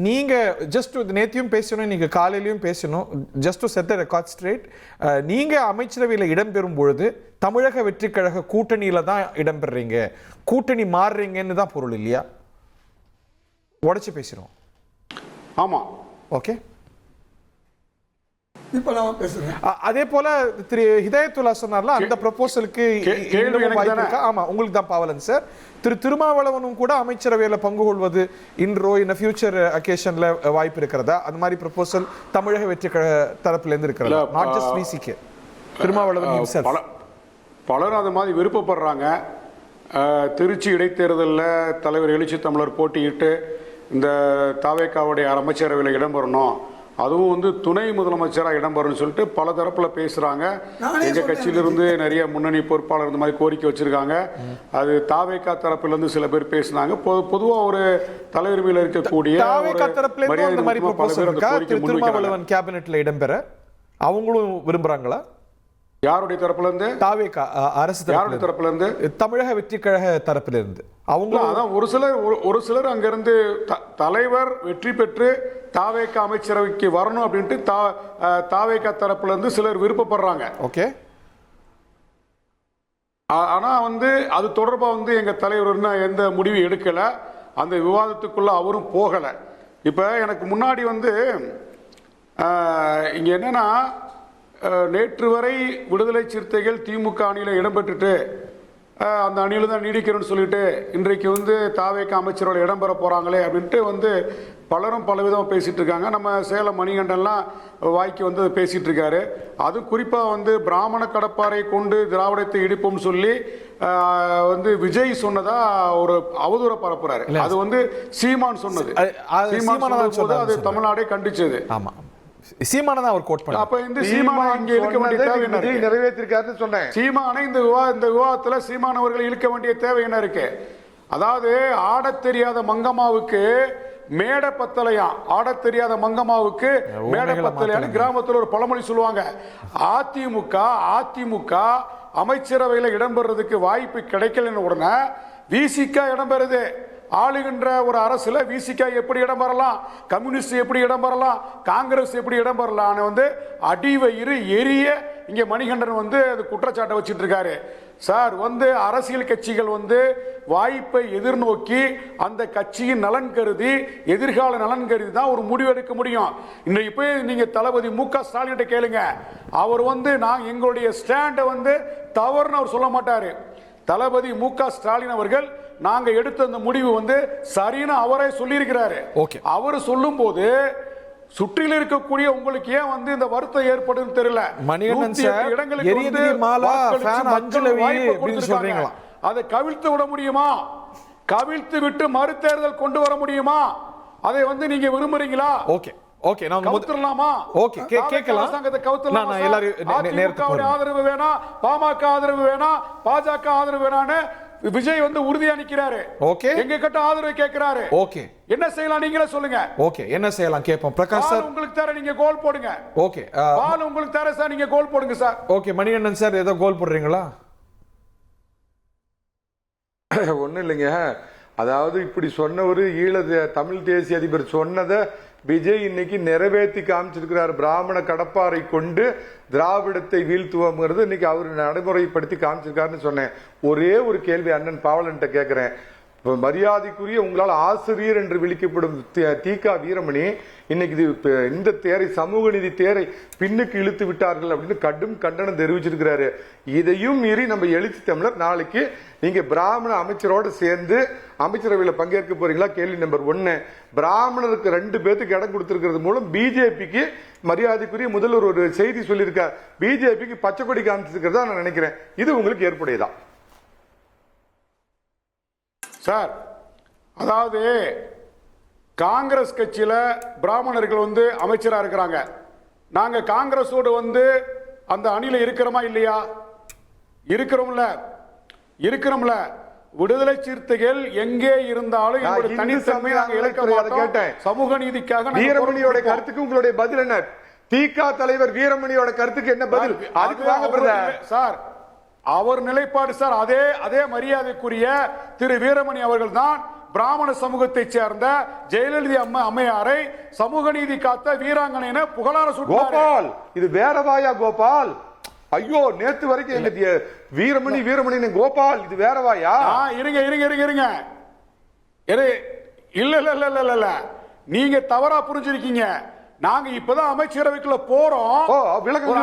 நீங்க ஜஸ்ட் நேத்தியும் பேசணும், நீங்க காலையிலையும் பேசணும். Just to set the record straight, நீங்க அமைச்சரவையில் இடம்பெறும் பொழுது தமிழக வெற்றி கழக கூட்டணியில தான் இடம்பெறீங்க, கூட்டணி மாறுறீங்கன்னு தான் பொருள் இல்லையா? உடைச்சு பேசுறோம். ஆமா, ஓகே. இப்ப நான் பேசுறேன். அதே போல திரு ஹிதாயத்துல்லா சொன்னார்ல, அந்த ப்ரொபோசலுக்கு ஆமா உங்களுக்கு தான் பாவலன் சார். திருமாவளவனும் கூட அமைச்சரவையில் பங்கு கொள்வது இன்றோ இந்த ஃபியூச்சர் அகேஷன்ல வாய்ப்பு இருக்கிறதா? அந்த மாதிரி ப்ரொபோசல் தமிழக வெற்றி கழக தரப்புல இருந்து இருக்கிறதா? நாட் ஜஸ்ட் விசிகே, திருமாவளவன் பலரும் அந்த மாதிரி விருப்பப்படுறாங்க. திருச்சி இடைத்தேர்தலில் தலைவர் எழுச்சி தமிழர் போட்டியிட்டு இந்த தாவேகாவுடைய அமைச்சரவையில் இடம்பெறணும், அதுவும் துணை முதலமைச்சராக இடம்பெறணும்னு சொல்லிட்டு பல தரப்புல பேசுறாங்க. எங்க கட்சியிலிருந்து நிறைய முன்னணி பொறுப்பாளர் இந்த மாதிரி கோரிக்கை வச்சிருக்காங்க. அது தாவேகா தரப்பிலிருந்து சில பேர் பேசினாங்க. பொதுவா ஒரு தலைவர் மேல இருக்கக்கூடிய திருமாவளவன் கேபினெட்ல இடம்பெற அவங்களும் விரும்புறாங்களா? யாருடைய தரப்புல இருந்து? தாவேகா அரசு. யாருடைய தரப்புல இருந்து? தமிழக வெற்றி கழக தரப்புல இருந்து. அவங்களும் அதான் ஒரு சிலர் அங்கிருந்து தலைவர் வெற்றி பெற்று தாவேகா அமைச்சரவைக்கு வரணும் அப்படின்ட்டு தாவேகா தரப்புல இருந்து சிலர் விருப்பப்படுறாங்க. ஓகே. ஆனா அது தொடர்பா எங்க தலைவர் எந்த முடிவு எடுக்கல, அந்த விவாதத்துக்குள்ள அவரும் போகல. இப்ப எனக்கு முன்னாடி இங்க என்னன்னா நேற்று வரை விடுதலை சிறுத்தைகள் திமுக அணியில் இடம்பெற்றுட்டு அந்த அணியில் தான் நீடிக்கிறோன்னு சொல்லிட்டு இன்றைக்கு வந்து தாவேக அமைச்சரோட இடம்பெற போகிறாங்களே அப்படின்ட்டு வந்து பலரும் பலவிதமாக பேசிகிட்டு இருக்காங்க. நம்ம சேலம் மணிகண்டன்லாம் வாய்க்கு வந்து பேசிகிட்டு இருக்காரு. அது குறிப்பாக வந்து பிராமண கடப்பாரை கொண்டு திராவிடத்தை இடிப்போம்னு சொல்லி வந்து விஜய் சொன்னதா ஒரு அவதூற பரப்புறாரு. அது வந்து சீமான் சொன்னது. அது தமிழ்நாடே கண்டிச்சது. ஆமா, சீமானதான் அவர் கோட் பண்ணார். அப்ப இந்த சீமானை இங்க இழுக்க வேண்டிய தேவை என்ன? நிறைவேற்றிருக்காருன்னு சொன்னேன். சீமானை இந்த விவாதத்துல சீமான் அவர்களை இழுக்க வேண்டிய தேவை என்ன இருக்கு? அதாவது ஆடத் தெரியாத மங்கம்மாவுக்கு மேடை பத்தலையா, ஆடத் தெரியாத மங்கம்மாவுக்கு மேடை பத்தலையான்னு கிராமத்தில் ஒரு பழமொழி சொல்லுவாங்க. அதிமுக அமைச்சரவையில் இடம்பெறதுக்கு வாய்ப்பு கிடைக்கலன்னு உடனே விசிக இடம்பெறுது. ஆளுகின்ற ஒரு அரசுல விசிக எப்படி இடம் பெறலாம், கம்யூனிஸ்ட் எப்படி இடம் பெறலாம், காங்கிரஸ் எப்படி இடம் பெறலாம் வந்து அடிவயிறு எரிய இங்க மணிகண்டன் வந்து அது குற்றச்சாட்டை வச்சுட்டு இருக்காரு. சார் வந்து அரசியல் கட்சிகள் வந்து வாய்ப்பை எதிர்நோக்கி அந்த கட்சியின் நலன் கருதி, எதிர்கால நலன் கருதி தான் ஒரு முடிவு எடுக்க முடியும். இன்னைக்கு போய் நீங்க தளபதி மு.க. ஸ்டாலின் கேளுங்க, அவர் வந்து நான் எங்களுடைய ஸ்டாண்டை வந்து தவறுன்னு அவர் சொல்ல மாட்டாரு. தளபதி மு.க. ஸ்டாலின் அவர்கள் நாங்க எடுத்த அந்த முடிவு வந்து சரின்னு அவரே சொல்லியிருக்கிறாரு. அவர் சொல்லும் போது சுற்றில இருக்கக்கூடிய உங்களுக்கு ஏன் வந்து இந்த வருத்தம் ஏற்படும் தெரியல. அதை கவிழ்த்து விட முடியுமா? கவிழ்த்து விட்டு மறுதேர்தல் கொண்டு வர முடியுமா? அதை வந்து நீங்க விரும்புறீங்களா? ஓகே ஓகே, நான் கவுத்துறலாமா? ஓகே, கேட்கலாம். அரசாங்கத்தை கவுத்துறலாமா? எல்லாரும் ஆதரவு வேணா, பாமக ஆதரவு வேணா, பாஜக ஆதரவு வேணான்னு விஜய் வந்து உறுதியா நிக்கிறாரு. ஓகே, எங்க கிட்ட ஆதரவு கேட்கிறாரு. ஓகே, என்ன செய்யலாம் நீங்களே சொல்லுங்க. ஓகே, என்ன செய்யலாம் கேட்போம். பிரகாஷ் சார், உங்களுக்கு தர நீங்க கோல் போடுங்க. ஓகே, பால் உங்களுக்கு தர சார், நீங்க கோல் போடுங்க சார். ஓகே, மணிகண்டன் சார் ஏதோ கோல் போடுறீங்களா? ஒன்றும் இல்லைங்க. அதாவது இப்படி சொன்னவர் தமிழ் தேசிய அதிபர் சொன்னதை விஜய் இன்னைக்கு நிறைவேற்றி காமிச்சிருக்கிறார். பிராமண கடப்பாரை கொண்டு திராவிடத்தை வீழ்த்துவோங்கிறது இன்னைக்கு அவர் நடைமுறைப்படுத்தி காமிச்சிருக்காருன்னு சொன்னேன். ஒரே ஒரு கேள்வி அண்ணன் பாவலன்ட்ட கேட்கிறேன். மரியாதைக்குரிய உங்களால் ஆசிரியர் என்று விളിக்கப்படும் தீகா வீரமணி இன்னைக்கு இந்த தேரை, சமூக நீதி தேரை பின்னுக்கு இழுத்து விட்டார்கள் அப்படின்னு கடும் கண்டனம் தெரிவிச்சிருக்கிறாரு. இதையும் மீறி நம்ம எழுச்சி தமிழர் நாளைக்கு நீங்க பிராமண அமைச்சரோடு சேர்ந்து அமைச்சரவையில் பங்கேற்க போறீங்களா? கேள்வி நம்பர் 1. பிராமணருக்கு 2 பேருக்கு இடம் கொடுத்திருக்கிறது மூலம் பிஜேபிக்கு மரியாதைக்குரிய முதல்வர் ஒரு செய்தி சொல்லியிருக்கார். பிஜேபிக்கு பச்சை கொடி காமிச்சிருக்கிறதா நான் நினைக்கிறேன். இது உங்களுக்கு ஏற்புடையதா சார்? அதாவது காங்கிரஸ் கட்சியில பிராமணர்கள் வந்து அமைச்சரா இருக்கிறாங்க. நாங்க காங்கிரஸோடு வந்து அந்த அணியில இருக்கிறோமா இல்லையா? இருக்கிறோம்ல. விடுதலை சிறுத்தைகள் எங்கே இருந்தாலும் எங்களுடைய தனித்தன்மை நாங்க இழக்க மாட்டோம். சமூக நீதிக்காக வீரமணியோட கருத்துக்கு உங்களுடைய பதில் என்ன? தீகா தலைவர் வீரமணியோட கருத்துக்கு என்ன பதில்? அதுக்கு வாங்க சார். அவர் நிலைப்பாடு சார் அதே மரியாதைக்குரிய திரு வீரமணி அவர்கள் தான் பிராமண சமூகத்தை சேர்ந்த ஜெயலலிதா அம்மையாரை சமூக நீதி காத்த வீராங்கனை புகழார கோபால். இது வேறவாயா கோபால்? ஐயோ, நேத்து வரைக்கும் எங்க வீரமணி கோபால், இது வேறவாயா? இருங்க. இல்ல, நீங்க தவறா புரிஞ்சிருக்கீங்க. நாங்க இப்பதான் அமைச்சரவைக்குள்ள போறோம்.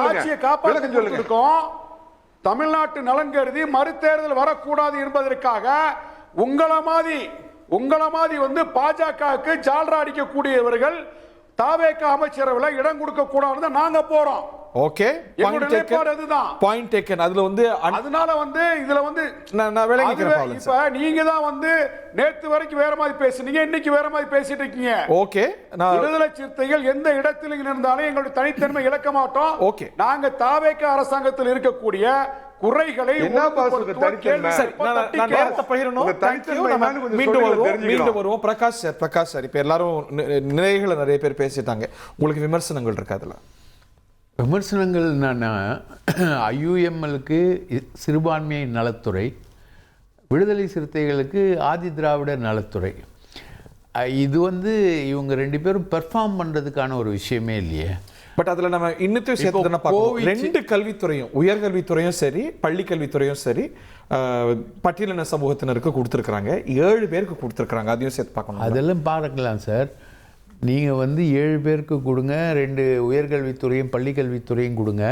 ஆட்சியை காப்பாற்றிருக்கோம். தமிழ்நாட்டு நலன் கருதி மறுதேர்தல் வரக்கூடாது என்பதற்காக உங்கள மாதிரி வந்து பாஜகவுக்கு ஜால்ரா அடிக்கக்கூடியவர்கள் தாவேக அமைச்சரவையில் இடம் கொடுக்க கூடாதுன்னு நாங்க போறோம். Okay, point taken. அதுல வந்து அதனால வந்து இதுல வந்து நான் விளங்கிக்கிறேன். இப்ப நீங்க தான் வந்து நேத்து வரைக்கும் வேற மாதிரி பேசுனீங்க, இன்னைக்கு வேற மாதிரி பேசிட்டு இருக்கீங்க. ஓகே, விடுதலை சிறுத்தைகள் எந்த இடத்துல இருந்தாலும் எங்களுடைய தனித்தன்மை இழக்க மாட்டோம். ஓகே, நாங்க தாவேக அரசாங்கத்தில் இருக்கக்கூடிய குறைகளை மீண்டும் வருவோம். பிரகாஷ் சார், இப்ப எல்லாரும் நிறைகளை நிறைய பேர் பேசிட்டாங்க. உங்களுக்கு விமர்சனங்கள் இருக்கு? அதுல விமர்சனங்கள் என்னன்னா, ஐயுஎம்எலுக்கு சிறுபான்மையை நலத்துறை, விடுதலை சிறுத்தைகளுக்கு ஆதி திராவிடர் நலத்துறை. இது வந்து இவங்க 2 பேரும் பெர்ஃபார்ம் பண்ணுறதுக்கான ஒரு விஷயமே இல்லையே. பட் அதில் நம்ம இன்னத்தையும் சேர்த்து தானே பார்க்கணும். 2 கல்வித்துறையும், உயர்கல்வித்துறையும் சரி, பள்ளி கல்வித்துறையும் சரி, பட்டியலின சமூகத்தினருக்கு கொடுத்துருக்குறாங்க. 7 பேருக்கு கொடுத்துருக்குறாங்க. அதையும் சேர்த்து பார்க்கணும். அதெல்லாம் பார்க்கலாம் சார். நீங்கள் வந்து 7 பேருக்கு கொடுங்க, 2 உயர்கல்வித்துறையும் பள்ளிக்கல்வித்துறையும் கொடுங்க,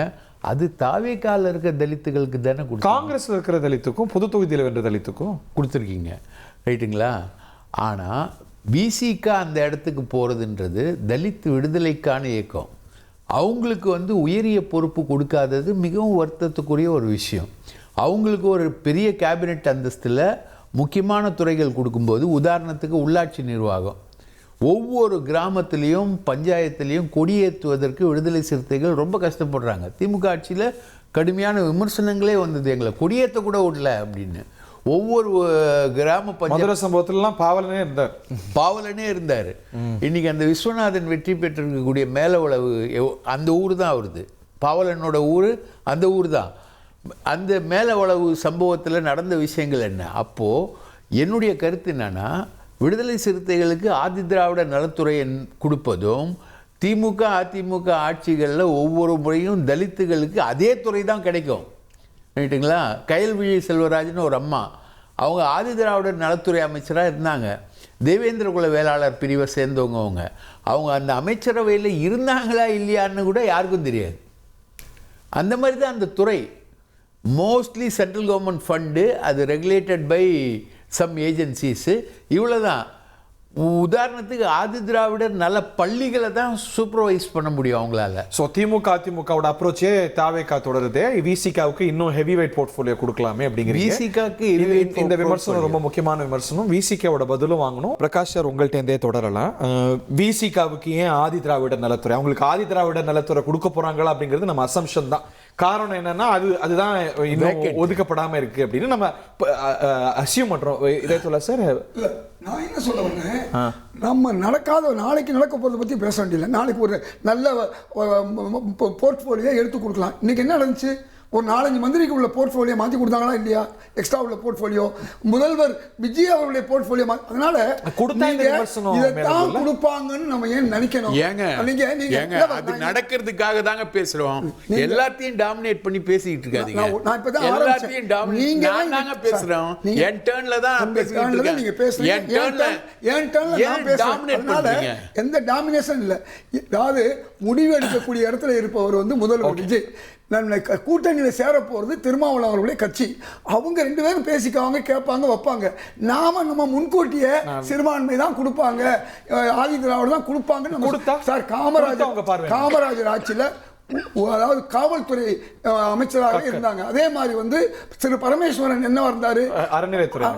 அது தாவேக்கால இருக்க தலித்துகளுக்கு தானே காங்கிரஸ்ல இருக்கிற தலித்துக்கும் பொது தொகுதியில் வென்ற தலித்துக்கும் கொடுத்துருக்கீங்க, ரைட்டுங்களா? ஆனால் விசிகா அந்த இடத்துக்கு போகிறதுன்றது தலித் விடுதலைக்கான இயக்கம். அவங்களுக்கு வந்து உயரிய பொறுப்பு கொடுக்காதது மிகவும் வருத்தத்துக்குரிய ஒரு விஷயம். அவங்களுக்கு ஒரு பெரிய கேபினெட் அந்தஸ்தில் முக்கியமான துறைகள் கொடுக்கும்போது, உதாரணத்துக்கு உள்ளாட்சி நிர்வாகம், ஒவ்வொரு கிராமத்துலேயும் பஞ்சாயத்துலேயும் கொடியேற்றுவதற்கு விடுதலை சிறுத்தைகள் ரொம்ப கஷ்டப்படுறாங்க. திமுக ஆட்சியில் கடுமையான விமர்சனங்களே வந்தது, எங்களை கொடியேற்ற கூட விடல அப்படின்னு. ஒவ்வொரு கிராம பஞ்சாயத்து சம்பவத்திலலாம் பாவலனே இருந்தார். இன்னைக்கு அந்த விஸ்வநாதன் வெற்றி பெற்றிருக்கக்கூடிய மேலவளவு அந்த ஊர் தான் வருது, பாவலனோட ஊர் அந்த ஊர் தான். அந்த மேலவளவு சம்பவத்தில் நடந்த விஷயங்கள் என்ன? அப்போது என்னுடைய கருத்து என்னன்னா, விடுதலை சிறுத்தைகளுக்கு ஆதி திராவிட நலத்துறையை கொடுப்பதும், திமுக அதிமுக ஆட்சிகளில் ஒவ்வொரு முறையும் தலித்துகளுக்கு அதே துறை தான் கிடைக்கும், ரைட்டுங்களா? கயல்விழி செல்வராஜ்னு ஒரு அம்மா, அவங்க ஆதி திராவிட நலத்துறை அமைச்சராக இருந்தாங்க. தேவேந்திர குல வேளாளர் பிரிவை சேர்ந்தவங்க. அவங்க அந்த அமைச்சரவையில் இருந்தாங்களா இல்லையான்னு கூட யாருக்கும் தெரியாது. அந்த மாதிரி தான் அந்த துறை. மோஸ்ட்லி சென்ட்ரல் கவர்மெண்ட் ஃபண்டு, அது ரெகுலேட்டட் பை சம் ஏஜென்சிஸு, இவ்வளோ தான். உதாரணத்துக்கு ஆதி திராவிடர் நல்ல பள்ளிகளை தான் சூப்பர்வைஸ் பண்ண முடியும் அவங்களால. ஸோ திமுக அதிமுகவோட அப்ரோச்சே தாவேக்கா தொடருது. விசிகாவுக்கு இன்னும் ஹெவி வெயிட் போர்ட்ஃபோலியோ கொடுக்கலாமே அப்படிங்கிறது விசிகாக்கு இந்த விமர்சனம் ரொம்ப முக்கியமான விமர்சனம். விசிகாவோட பதிலும் வாங்கணும். பிரகாஷ் சார், உங்கள்கிட்டே தொடரலாம். விசிகாவுக்கு ஏன் ஆதி திராவிடர் நலத்துறை, அவங்களுக்கு ஆதி திராவிடர் நலத்துறை கொடுக்க போறாங்களா அப்படிங்கிறது நம்ம அசம்ஷன் தான். காரணம் என்னன்னா அதுதான் இன்னும் ஒதுக்கப்படாம இருக்கு அப்படின்னு நம்ம அசியூம் பண்றோம். இதே சொல்ல சார், நான் என்ன சொல்ல வந்தேன், நம்ம நாளைக்கு நடக்க போகிறத பற்றி பேச வேண்டியதில்லை. நாளைக்கு ஒரு நல்ல போர்ட்ஃபோலியோ எடுத்து கொடுக்கலாம். இன்னைக்கு என்ன நடந்துச்சு? ஒரு 4-5 மந்திரிக்கு உள்ள போர்ட்ஃபோலியோ மாற்றி கொடுத்தாங்களா இல்லையா? எக்ஸ்ட்ரா உள்ள போர்ட்ஃபோலியோ, முதல்வர் விஜய் அவருடைய போர்ட்ஃபோலியோ. அதனால இதைத்தான் கொடுப்பாங்கன்னு நம்ம ஏன் நினைக்கணும்? அது நடக்கிறதுக்காக தாங்க பேசுறோம். எல்லாத்தையும் டாமினேட் பண்ணி பேசிட்டு இருக்காதீங்க. நான் இப்பதான் எல்லாத்தையும் டாமினேட் பேசுறோம். என் டர்ன்ல தான் பேசிட்டு இருக்கேன். நீங்க பேசுறீங்க, என் டர்ன்ல நான் பேசுறேன். எந்த டாமினேஷன் இல்ல. அதாவது முடிவு எடுக்கக்கூடிய இடத்துல இருப்பவர் வந்து முதல்வர் விஜய். கூட்டணியில் சேர போகிறது திருமாவளவன் அவர்களுடைய கட்சி. அவங்க 2 பேரும் பேசிக்குவாங்க, கேட்பாங்க, வைப்பாங்க. நம்ம முன்கூட்டியே சிறுபான்மை தான் கொடுப்பாங்க, ஆதி திராவிட தான் கொடுப்பாங்க. சார், காமராஜர் ஆட்சியில் அதாவது காவல்துறை அமைச்சராக இருந்தாங்க. அதே மாதிரி வந்து திரு பரமேஸ்வரன் என்ன இருந்தாரு, அறநிலையத்துறை.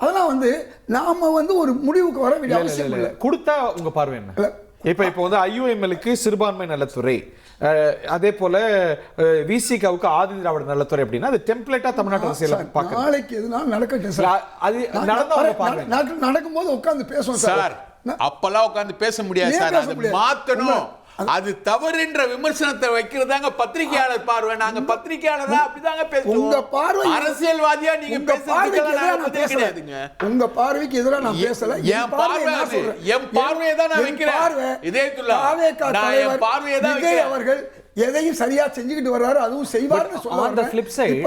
அதெல்லாம் வந்து நாம வந்து ஒரு முடிவுக்கு வர வேண்டிய அவசியம் இல்லை. கொடுத்தா உங்க பார்வை என்ன? இப்போ வந்து ஐயுஎம்எலுக்கு சிறுபான்மை நலத்துறை, அதே போல விசிகாவுக்கு ஆதி திராவிட நலத்துறை அப்படின்னா அது டெம்ப்ளேட்டா தமிழ்நாட்டு அரசியல் பார்க்க நாளைக்கு எதுனாலும் நடக்கட்டும் சார். அது நடக்கும்போது உட்கார்ந்து பேசுவோம் சார். அப்பெல்லாம் உட்கார்ந்து பேச முடியாது சார். அது மாத்தணும். அது தவறுன்ற விமர்சனத்தை வைக்கிறதாங்க பத்திரிகையாளர் பார்வை. நாங்க பத்திரிகையாளரா அப்படிதாங்க பேசுவோம். உங்க பார்வை அரசியல்வாதியா நீங்க பேசுறீங்க. உங்க பார்வைக்கு எதிரா நான் பேசல. என் பார்வையை தான் நான் வைக்கிறேன். இதேதுல்ல நான் என் பார்வையை தான் வைக்கிறேன். அவர்கள் எதையும் சரியா செஞ்சுக்கிட்டு வர்றாரு, அதுவும் செய்வாருன்னு சொல்றாங்க. அந்த ஃபிளிப் சைடு,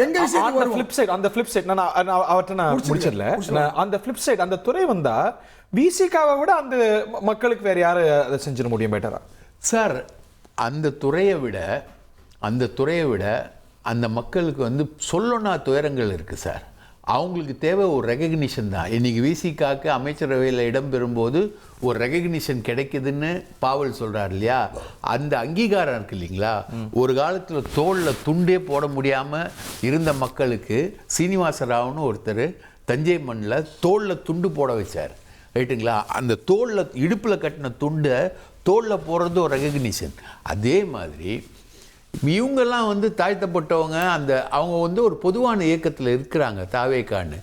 எங்க விஷயம் அந்த ஃபிளிப் சைடு, அந்த ஃபிளிப் சைடு நான் அவர்ட்ட நான் முடிச்சிரல. அந்த ஃபிளிப் சைடு, அந்த துறை வந்தா விசிகாவை விட அந்த மக்களுக்கு வேற யாரு அதை செஞ்சிட முடியும் பெட்டரா சார்? அந்த துறையை விட அந்த மக்களுக்கு வந்து சொல்லணும்னா துயரங்கள் இருக்குது சார். அவங்களுக்கு தேவை ஒரு ரெகக்னிஷன் தான். இன்றைக்கி விசிகாக்கு அமைச்சரவையில் இடம்பெறும்போது ஒரு ரெகக்னிஷன் கிடைக்குதுன்னு பாவல் சொல்கிறார் இல்லையா? அந்த அங்கீகாரம் இருக்குது இல்லைங்களா? ஒரு காலத்தில் தோளில் துண்டே போட முடியாமல் இருந்த மக்களுக்கு சீனிவாச ராவ்னு ஒருத்தர் தஞ்சை மண்ணில் தோளில் துண்டு போட வச்சார், ரைட்டுங்களா? அந்த தோளில் இடுப்பில் கட்டின துண்டை தோளில் போடுறது ஒரு ரெகக்னிஷன். அதே மாதிரி இவங்கெல்லாம் வந்து தாழ்த்தப்பட்டவங்க, அவங்க வந்து ஒரு பொதுவான இயக்கத்தில் இருக்கிறாங்க, தாவேக்கான்னு.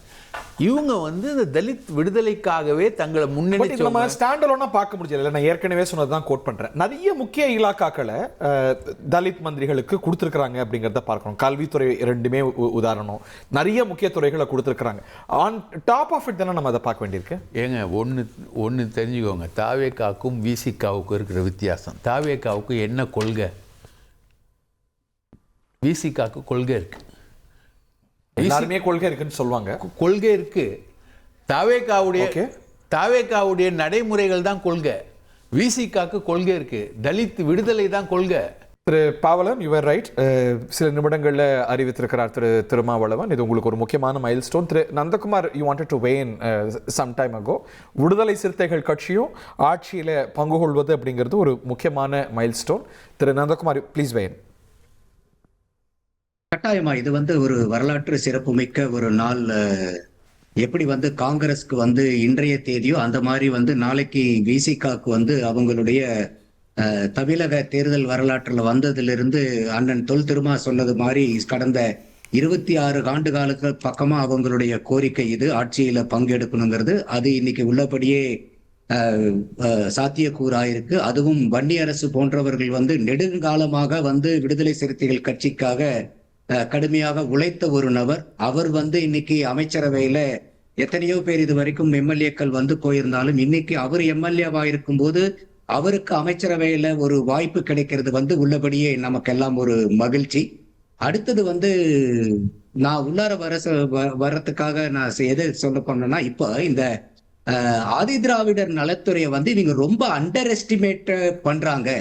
இவங்க வந்து இந்த தலித் விடுதலைக்காகவே தங்களை முன்னெடுத்து நம்ம ஸ்டாண்டலோனா பார்க்க முடியல. நான் ஏற்கனவே சொன்னதான் கோட் பண்றேன். நிறைய முக்கிய இலாக்காக்களை தலித் மந்திரிகளுக்கு கொடுத்துருக்காங்க அப்படிங்கிறத பார்க்கணும். கல்வித்துறை 2மே உதாரணம். நிறைய முக்கிய துறைகளை கொடுத்துருக்காங்க. ஆன் டாப் ஆஃப் இட் தானே நம்ம அதை பார்க்க வேண்டியிருக்கு. ஏங்க ஒன்று தெரிஞ்சுக்கோங்க, தாவேக்காவுக்கும் விசிகாவுக்கும் இருக்கிற வித்தியாசம். தாவேக்காவுக்கு என்ன கொள்கை, விசிகாவுக்கு கொள்கை இருக்கு. எல்லாருமே கொள்கை இருக்குன்னு சொல்லுவாங்க. கொள்கை இருக்கு. தாவேக்காவுடைய நடைமுறைகள் தான் கொள்கை. விசிகாக்கு கொள்கை இருக்கு, தலித் விடுதலை தான் கொள்கை. Thiru Pavalan, you are right. சில நிமிடங்களில் அறிவித்திருக்கிறார் திரு திருமாவளவன். இது உங்களுக்கு ஒரு முக்கியமான milestone. Thiru Nandakumar, you wanted to weigh in some time ago. Viduthalai Chiruthaigal கட்சியும் ஆட்சியில் பங்கு கொள்வது அப்படிங்கிறது ஒரு முக்கியமான milestone. Thiru Nandakumar, please weigh in. கட்டாயமா இது வந்து ஒரு வரலாற்று சிறப்புமிக்க ஒரு நாள். எப்படி வந்து காங்கிரஸ்க்கு வந்து இன்றைய தேதியோ அந்த மாதிரி வந்து நாளைக்கு விசிகாக்கு வந்து அவங்களுடைய தமிழக தேர்தல் வரலாற்றுல வந்ததிலிருந்து அண்ணன் தொல் திருமா சொன்னது மாதிரி கடந்த 26 ஆண்டு காலங்கள் பக்கமா அவங்களுடைய கோரிக்கை இது ஆட்சியில பங்கெடுக்கணுங்கிறது. அது இன்னைக்கு உள்ளபடியே சாத்தியக்கூறாயிருக்கு. அதுவும் வன்னி அரசு போன்றவர்கள் வந்து நெடுங்காலமாக வந்து விடுதலை சிறுத்தைகள் கட்சிக்காக கடுமையாக உழைத்த ஒரு நபர். அவர் வந்து இன்னைக்கு அமைச்சரவையில எத்தனையோ பேர் இது வரைக்கும் எம்எல்ஏக்கள் வந்து போயிருந்தாலும் இன்னைக்கு அவர் எம்எல்ஏவா இருக்கும் போது அவருக்கு அமைச்சரவையில ஒரு வாய்ப்பு கிடைக்கிறது வந்து உள்ளபடியே நமக்கெல்லாம் ஒரு மகிழ்ச்சி. அடுத்தது வந்து நான் உள்ளார வர்றதுக்காக நான் எதை சொல்ல போனேன்னா, இப்போ இந்த ஆதி திராவிடர் நலத்துறையை வந்து இவங்க ரொம்ப அண்டர் எஸ்டிமேட் பண்றாங்க.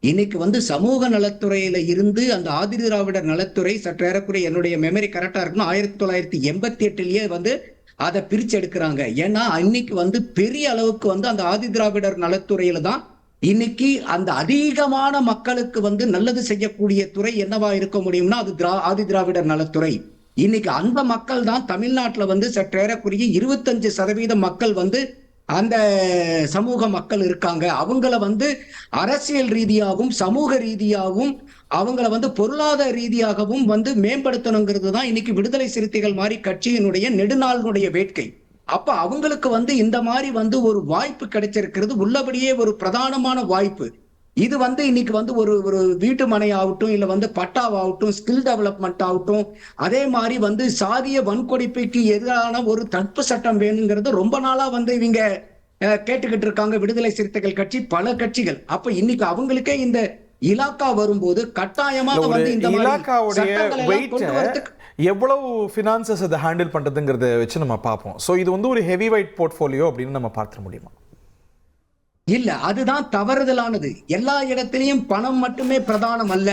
இன்னைக்கு வந்து சமூக நலத்துறையில இருந்து அந்த ஆதி திராவிடர் நலத்துறை சற்றேறக்குறைய என்னுடைய மெமரி கரெக்டா இருக்குன்னா 1988லயே வந்து அதை பிரிச்சு எடுக்கிறாங்க. ஏன்னா இன்னைக்கு வந்து பெரிய அளவுக்கு வந்து அந்த ஆதி திராவிடர் நலத்துறையில தான் இன்னைக்கு அந்த அதிகமான மக்களுக்கு வந்து நல்லது செய்யக்கூடிய துறை என்னவா இருக்க முடியும்னா அது ஆதி திராவிடர் நலத்துறை. இன்னைக்கு அந்த மக்கள் தான் தமிழ்நாட்டுல வந்து சற்றேறக்குரிய 25% மக்கள் வந்து அந்த சமூக மக்கள் இருக்காங்க. அவங்கள வந்து அரசியல் ரீதியாகவும் சமூக ரீதியாகவும் அவங்கள வந்து பொருளாதார ரீதியாகவும் வந்து மேம்படுத்தணுங்கிறது தான் இன்னைக்கு விடுதலை சிறுத்தைகள் மாதிரி கட்சியினுடைய நெடுநாளுடைய வேட்கை. அப்ப அவங்களுக்கு வந்து இந்த மாதிரி வந்து ஒரு வாய்ப்பு கிடைச்சிருக்கிறது உள்ளபடியே ஒரு பிரதானமான வாய்ப்பு. இது வந்து இன்னைக்கு வந்து ஒரு வீட்டு மனை ஆகட்டும், இல்ல வந்து பட்டாவாகட்டும், ஸ்கில் டெவலப்மெண்ட் ஆகட்டும், அதே மாதிரி வந்து சாதிய வன்கொடுமைக்கு எதிரான ஒரு தடுப்பு சட்டம் வேணுங்கிறது ரொம்ப நாளா வந்து இவங்க கேட்டுக்கிட்டு இருக்காங்க விடுதலை சிறுத்தைகள் கட்சி, பல கட்சிகள். அப்ப இன்னைக்கு அவங்களுக்கே இந்த இலாக்கா வரும்போது கட்டாயமாக வந்து இந்த இலாக்காவுடைய எவ்வளவு ஃபினான்சஸ் அதை ஹேண்டில் பண்றதுங்கிறத வச்சு நம்ம பார்ப்போம். ஸோ இது வந்து ஒரு ஹெவி வெயிட் போர்ட்ஃபோலியோ அப்படின்னு நம்ம பார்க்க முடியுமா? இல்ல, அதுதான் தவறுதலானது. எல்லா இடத்திலையும் பணம் மட்டுமே பிரதானம் அல்ல.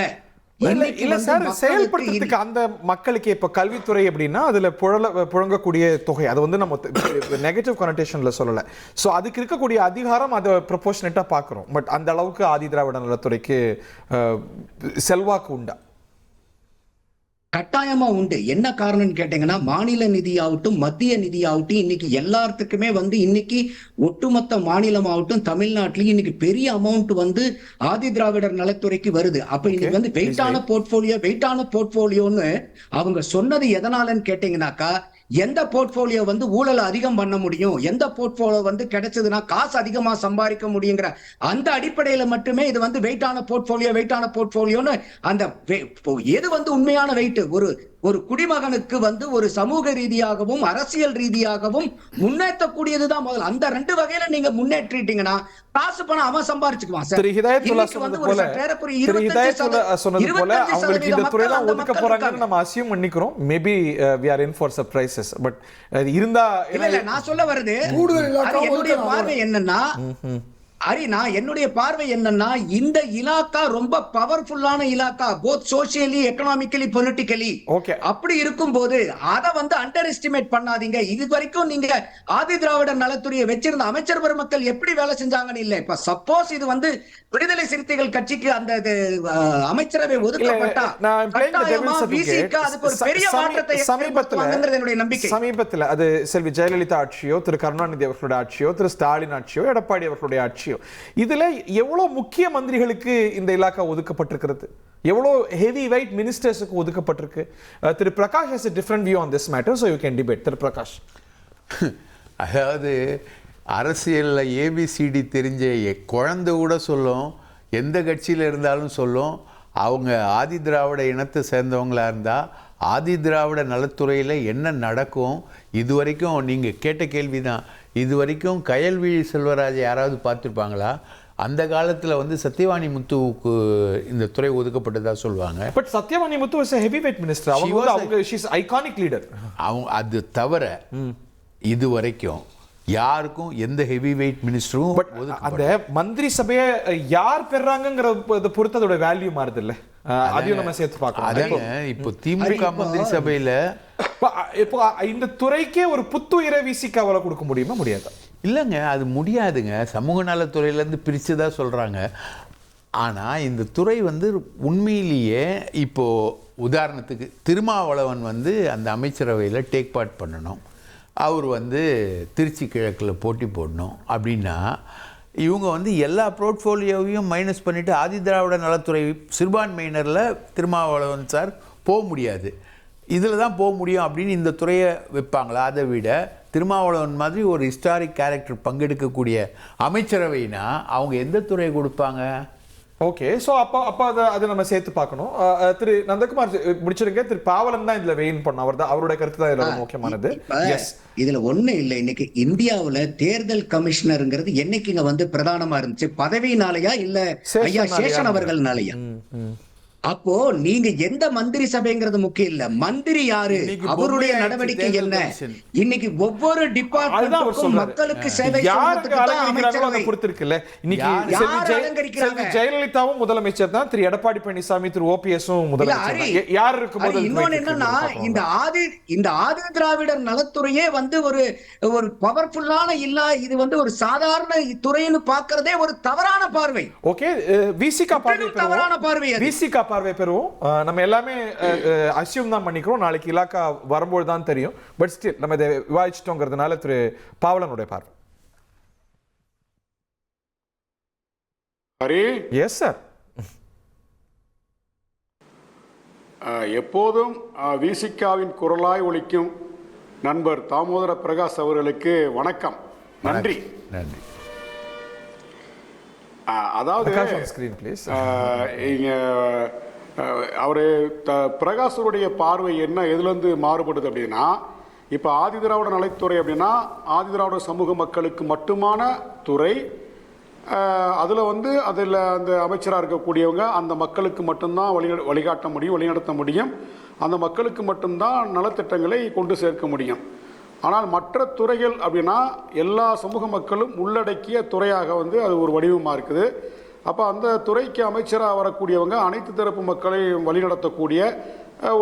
இல்ல சார், செயல்படுத்துறதுக்கு அந்த மக்களுக்கு இப்ப கல்வித்துறை அப்படின்னா அதுல புழங்கக்கூடிய தொகை, அது வந்து நம்ம நெகட்டிவ் கனோட்டேஷன்ல சொல்லல. சோ அதுக்கு இருக்கக்கூடிய அதிகாரம் அதை ப்ரொபோர்ஷனேட்டா பாக்குறோம். பட் அந்த அளவுக்கு ஆதி திராவிட நலத்துறைக்கு செல்வாக்கு உண்டா? கட்டாயமா உண்டு. என்ன காரணம்னு கேட்டீங்கன்னா, மாநில நிதியாகட்டும் மத்திய நிதியாகட்டும் இன்னைக்கு எல்லாத்துக்குமே வந்து இன்னைக்கு ஒட்டுமொத்த மாநிலமாகட்டும் தமிழ்நாட்டிலேயும் இன்னைக்கு பெரிய அமௌண்ட் வந்து ஆதி திராவிடர் நலத்துறைக்கு வருது. அப்ப இன்னைக்கு வந்து வெயிட்டான போர்ட்போலியோன்னு அவங்க சொன்னது எதனாலன்னு கேட்டீங்கன்னாக்கா, எந்த போர்ட்போலியோ வந்து ஊழல் அதிகம் பண்ண முடியும், எந்த போர்ட்போலியோ வந்து கிடைச்சதுன்னா காசு அதிகமா சம்பாதிக்க முடியுங்கிற அந்த அடிப்படையில மட்டுமே இது வந்து வெயிட்டான போர்ட்போலியோன்னு அந்த எது வந்து உண்மையான வெயிட் ஒரு குடிமகனுக்கு வந்து ஒரு சமூக ரீதியாகவும் அரசியல் ரீதியாகவும் முன்னேற்றக்கூடியதுதான் முதல்ல. அந்த ரெண்டு வகையில நீங்க முன்னேற்றிட்டீங்கன்னா காசு பணம் அவன் சம்பாரிச்சுக்குவான் சார். அவங்களுக்கு இந்த துறை தான் ஒதுக்க போறாங்கன்னு நம்ம அசியூம் பண்ணிக்கிறோம். Maybe we are in for surprises. But இருந்தா இல்ல நான் சொல்ல வருது என்னுடைய பார்வை என்னன்னா என்னுடைய பார்வை என்னன்னா, இந்த இலாக்கா ரொம்ப பவர்ஃபுல்லான இலாக்கா, போத் சோசியலி எக்கனாமிக்கலி பொலிட்டிக்கலி. அப்படி இருக்கும் போது அதை வந்து அண்டர் எஸ்டிமேட் பண்ணாதீங்க. இது வரைக்கும் நீங்க ஆதி திராவிடர் நலத்துறையை வச்சிருந்த அமைச்சர் பெருமக்கள் எப்படி வேலை செஞ்சாங்கன்னு இல்ல. இப்ப சப்போஸ் இது வந்து விடுதலை சிறுத்தைகள் கட்சிக்கு அந்த அமைச்சரவை ஒதுக்கப்பட்டா அதுக்கு ஒரு பெரிய மாற்றத்தை என்னுடைய நம்பிக்கை. சமீபத்தில் அது செல்வி ஜெயலலிதா ஆட்சியோ, திரு கருணாநிதி அவர்களுடைய ஆட்சியோ, திரு ஸ்டாலின் ஆட்சியோ, எடப்பாடி அவர்களுடைய ஆட்சியோ, இதுல எவ்வளவு முக்கிய மந்திரிகளுக்கு இந்த இலாக்கா ஒதுக்கப்பட்டிருக்கிறது, எவ்வளவு ஹெவி வெயிட் மினிஸ்டர்ஸுக்கு ஒதுக்கப்பட்டிருக்கு? Thiru Prakash has a different view on this matter, so you can debate. திரு பிரகாஷ், அதாவது அரசியல்ல ஏபிசிடி தெரிஞ்ச குழந்தை கூட சொல்லும், எந்த கட்சியில் இருந்தாலும் சொல்லும், அவங்க ஆதி திராவிட இனத்தை சேர்ந்தவங்களா இருந்தா ஆதி திராவிட நலத்துறையில் என்ன நடக்கும். இது வரைக்கும் நீங்கள் கேட்ட கேள்வி தான். இது வரைக்கும் கயல்விழி செல்வராஜ் யாராவது பார்த்துருப்பாங்களா? அந்த காலத்தில் வந்து சத்யவாணி முத்துவுக்கு இந்த துறை ஒதுக்கப்பட்டதா சொல்லுவாங்க. But Sathyavani Muthu was a heavyweight minister. அவங்க she is iconic leader. அவங்க அது தவிர இது வரைக்கும் யாருக்கும் எந்த ஹெவி வெயிட் மினிஸ்டரும் அந்த மந்திரி சபையை யார் பெறாங்கிறத பொறுத்து அதோட வேல்யூ மாறுது இல்ல, அதையும் நம்ம சேர்த்து பார்க்கலாம். அதாங்க இப்போ திமுக மந்திரி சபையில இப்போ இந்த துறைக்கே ஒரு புத்துயிரை விசிகாவால கொடுக்க முடியுமா? முடியாது. இல்லைங்க, அது முடியாதுங்க. சமூக நலத்துறையிலேருந்து பிரித்து தான் சொல்கிறாங்க. ஆனால் இந்த துறை வந்து உண்மையிலேயே இப்போது உதாரணத்துக்கு திருமாவளவன் வந்து அந்த அமைச்சரவையில் டேக் பார்ட் பண்ணணும், அவர் வந்து திருச்சி கிழக்கில் போட்டி போடணும் அப்படின்னா இவங்க வந்து எல்லா போர்ட்ஃபோலியோவையும் மைனஸ் பண்ணிவிட்டு ஆதி திராவிட நலத்துறை சிறுபான்மையினரில் திருமாவளவன் சார் போக முடியாது, இதில் தான் போக முடியும் அப்படின்னு இந்த துறையை வைப்பாங்களா? அதை விட திருமாவளவன் மாதிரி ஒரு ஹிஸ்டாரிக் கேரக்டர் பங்கெடுக்கக்கூடிய அமைச்சரவைனா அவங்க எந்த துறையை கொடுப்பாங்க? ஓகே, ஸோ அப்போ அதை நம்ம சேர்த்து பார்க்கணும். திரு நந்தகுமார் முடிச்சிருங்க. திரு பாவலன் தான் இதுல வெயின் பண்ண, அவருடைய கருத்து தான் இதுல முக்கியமானது. இதுல ஒண்ணு இல்லை, இன்னைக்கு இந்தியாவுல தேர்தல் கமிஷனருங்கிறது என்னைக்குங்க வந்து பிரதானமா இருந்துச்சு? பதவியினாலயா இல்ல ஐயா சேஷன் அவர்கள்னாலயா? அப்போ நீங்க எந்த மந்திரி சபைங்கிறது முக்கியம் இல்ல, மந்திரி யாரு, அவருடைய நடவடிக்கை என்ன. இன்னைக்கு ஒவ்வொரு டிபார்ட்மெண்ட்டுக்கும் மக்களுக்கு சேவை பொறுத்திருக்குல்ல. இன்னைக்கு ஜெயலலிதாவும் முதலமைச்சர் தான், திரு எடப்பாடி பழனிசாமி, திரு ஓபிஎஸும் முதலமைச்சர். யார் இருக்கும்போது இன்னொன்னு என்னன்னா, இந்த ஆதி திராவிடர் நலத்துறையே வந்து ஒரு பவர்ஃபுல்லான இல்ல, இது வந்து ஒரு சாதாரண துறைன்னு பார்க்கறதே ஒரு தவறான பார்வை. ஓகே, விசிகா பார்வை, தவறான பார்வை. விசிகா பார்வை பெறுவோம். நம்ம எல்லாமே அசியூம் தான் பண்ணிக்கிறோம், நாளைக்கு இலாக்கா வரும்போது தான் தெரியும். பட் ஸ்டில் நம்ம இதை விவாதிச்சிட்டோங்கிறதுனால திரு பாவலனுடைய பார்வை. ஹரி. Yes sir. எப்போதும் விசிகாவின் குரலாய் ஒலிக்கும் நண்பர் தாமோதர பிரகாஷ் அவர்களுக்கு வணக்கம், நன்றி. நன்றி. அதாவது அவரு பிரகாஷருடைய பார்வை என்ன எதுலேருந்து மாறுபடுது அப்படின்னா, இப்போ ஆதி திராவிட நலத்துறை அப்படின்னா ஆதி திராவிட சமூக மக்களுக்கு மட்டுமான துறை. அதில் வந்து அதில் அந்த அமைச்சராக இருக்கக்கூடியவங்க அந்த மக்களுக்கு மட்டும்தான் வழிகாட்ட முடியும், வழிநடத்த முடியும், அந்த மக்களுக்கு மட்டும்தான் நலத்திட்டங்களை கொண்டு சேர்க்க முடியும். ஆனால் மற்ற துறைகள் அப்படின்னா எல்லா சமூக மக்களும் உள்ளடக்கிய துறையாக வந்து அது ஒரு வடிவமாக இருக்குது. அப்போ அந்த துறைக்கு அமைச்சராக வரக்கூடியவங்க அனைத்து தரப்பு மக்களையும் வழிநடத்தக்கூடிய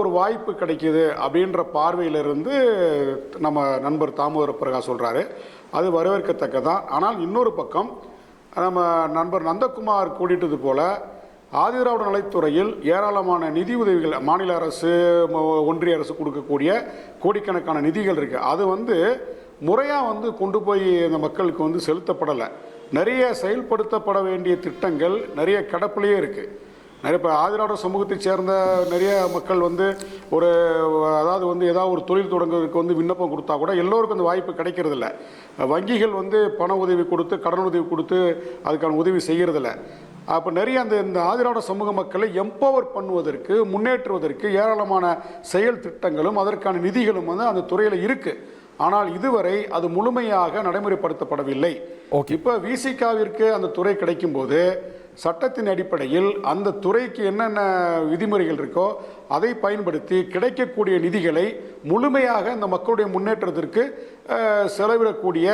ஒரு வாய்ப்பு கிடைக்கிது அப்படின்ற பார்வையிலிருந்து நம்ம நண்பர் தாமோதர பிரகாஷ் சொல்கிறாரு. அது வரவேற்கத்தக்கதான். ஆனால் இன்னொரு பக்கம் நம்ம நண்பர் நந்தகுமார் கூட்டிட்டது போல ஆதி திராவிட நலத்துறையில் ஏராளமான நிதி உதவிகள் மாநில அரசு, ஒன்றிய அரசு கொடுக்கக்கூடிய கோடிக்கணக்கான நிதிகள் இருக்குது. அது வந்து முறையாக வந்து கொண்டு போய் இந்த மக்களுக்கு வந்து செலுத்தப்படலை. நிறைய செயல்படுத்தப்பட வேண்டிய திட்டங்கள் நிறைய கிடப்பிலேயே இருக்குது. நிறைய இப்போ ஆதி திராவிட சமூகத்தை சேர்ந்த நிறைய மக்கள் வந்து அதாவது வந்து ஏதாவது ஒரு தொழில் தொடங்குவதற்கு வந்து விண்ணப்பம் கொடுத்தா கூட எல்லோருக்கும் அந்த வாய்ப்பு கிடைக்கிறதில்ல. வங்கிகள் வந்து பண உதவி கொடுத்து, கடன் உதவி கொடுத்து அதுக்கான உதவி செய்கிறதில்ல. அப்போ நிறைய இந்த ஆதி திராவிட சமூக மக்களை எம்பவர் பண்ணுவதற்கு, முன்னேற்றுவதற்கு ஏராளமான செயல் திட்டங்களும் அதற்கான நிதிகளும் வந்து அந்த துறையில் இருக்குது. ஆனால் இதுவரை அது முழுமையாக நடைமுறைப்படுத்தப்படவில்லை. இப்போ விசிகாவிற்கு அந்த துறை கிடைக்கும்போது சட்டத்தின் அடிப்படையில் அந்த துறைக்கு என்னென்ன விதிமுறைகள் இருக்கோ அதை பயன்படுத்தி கிடைக்கக்கூடிய நிதிகளை முழுமையாக இந்த மக்களுடைய முன்னேற்றத்திற்கு செலவிடக்கூடிய,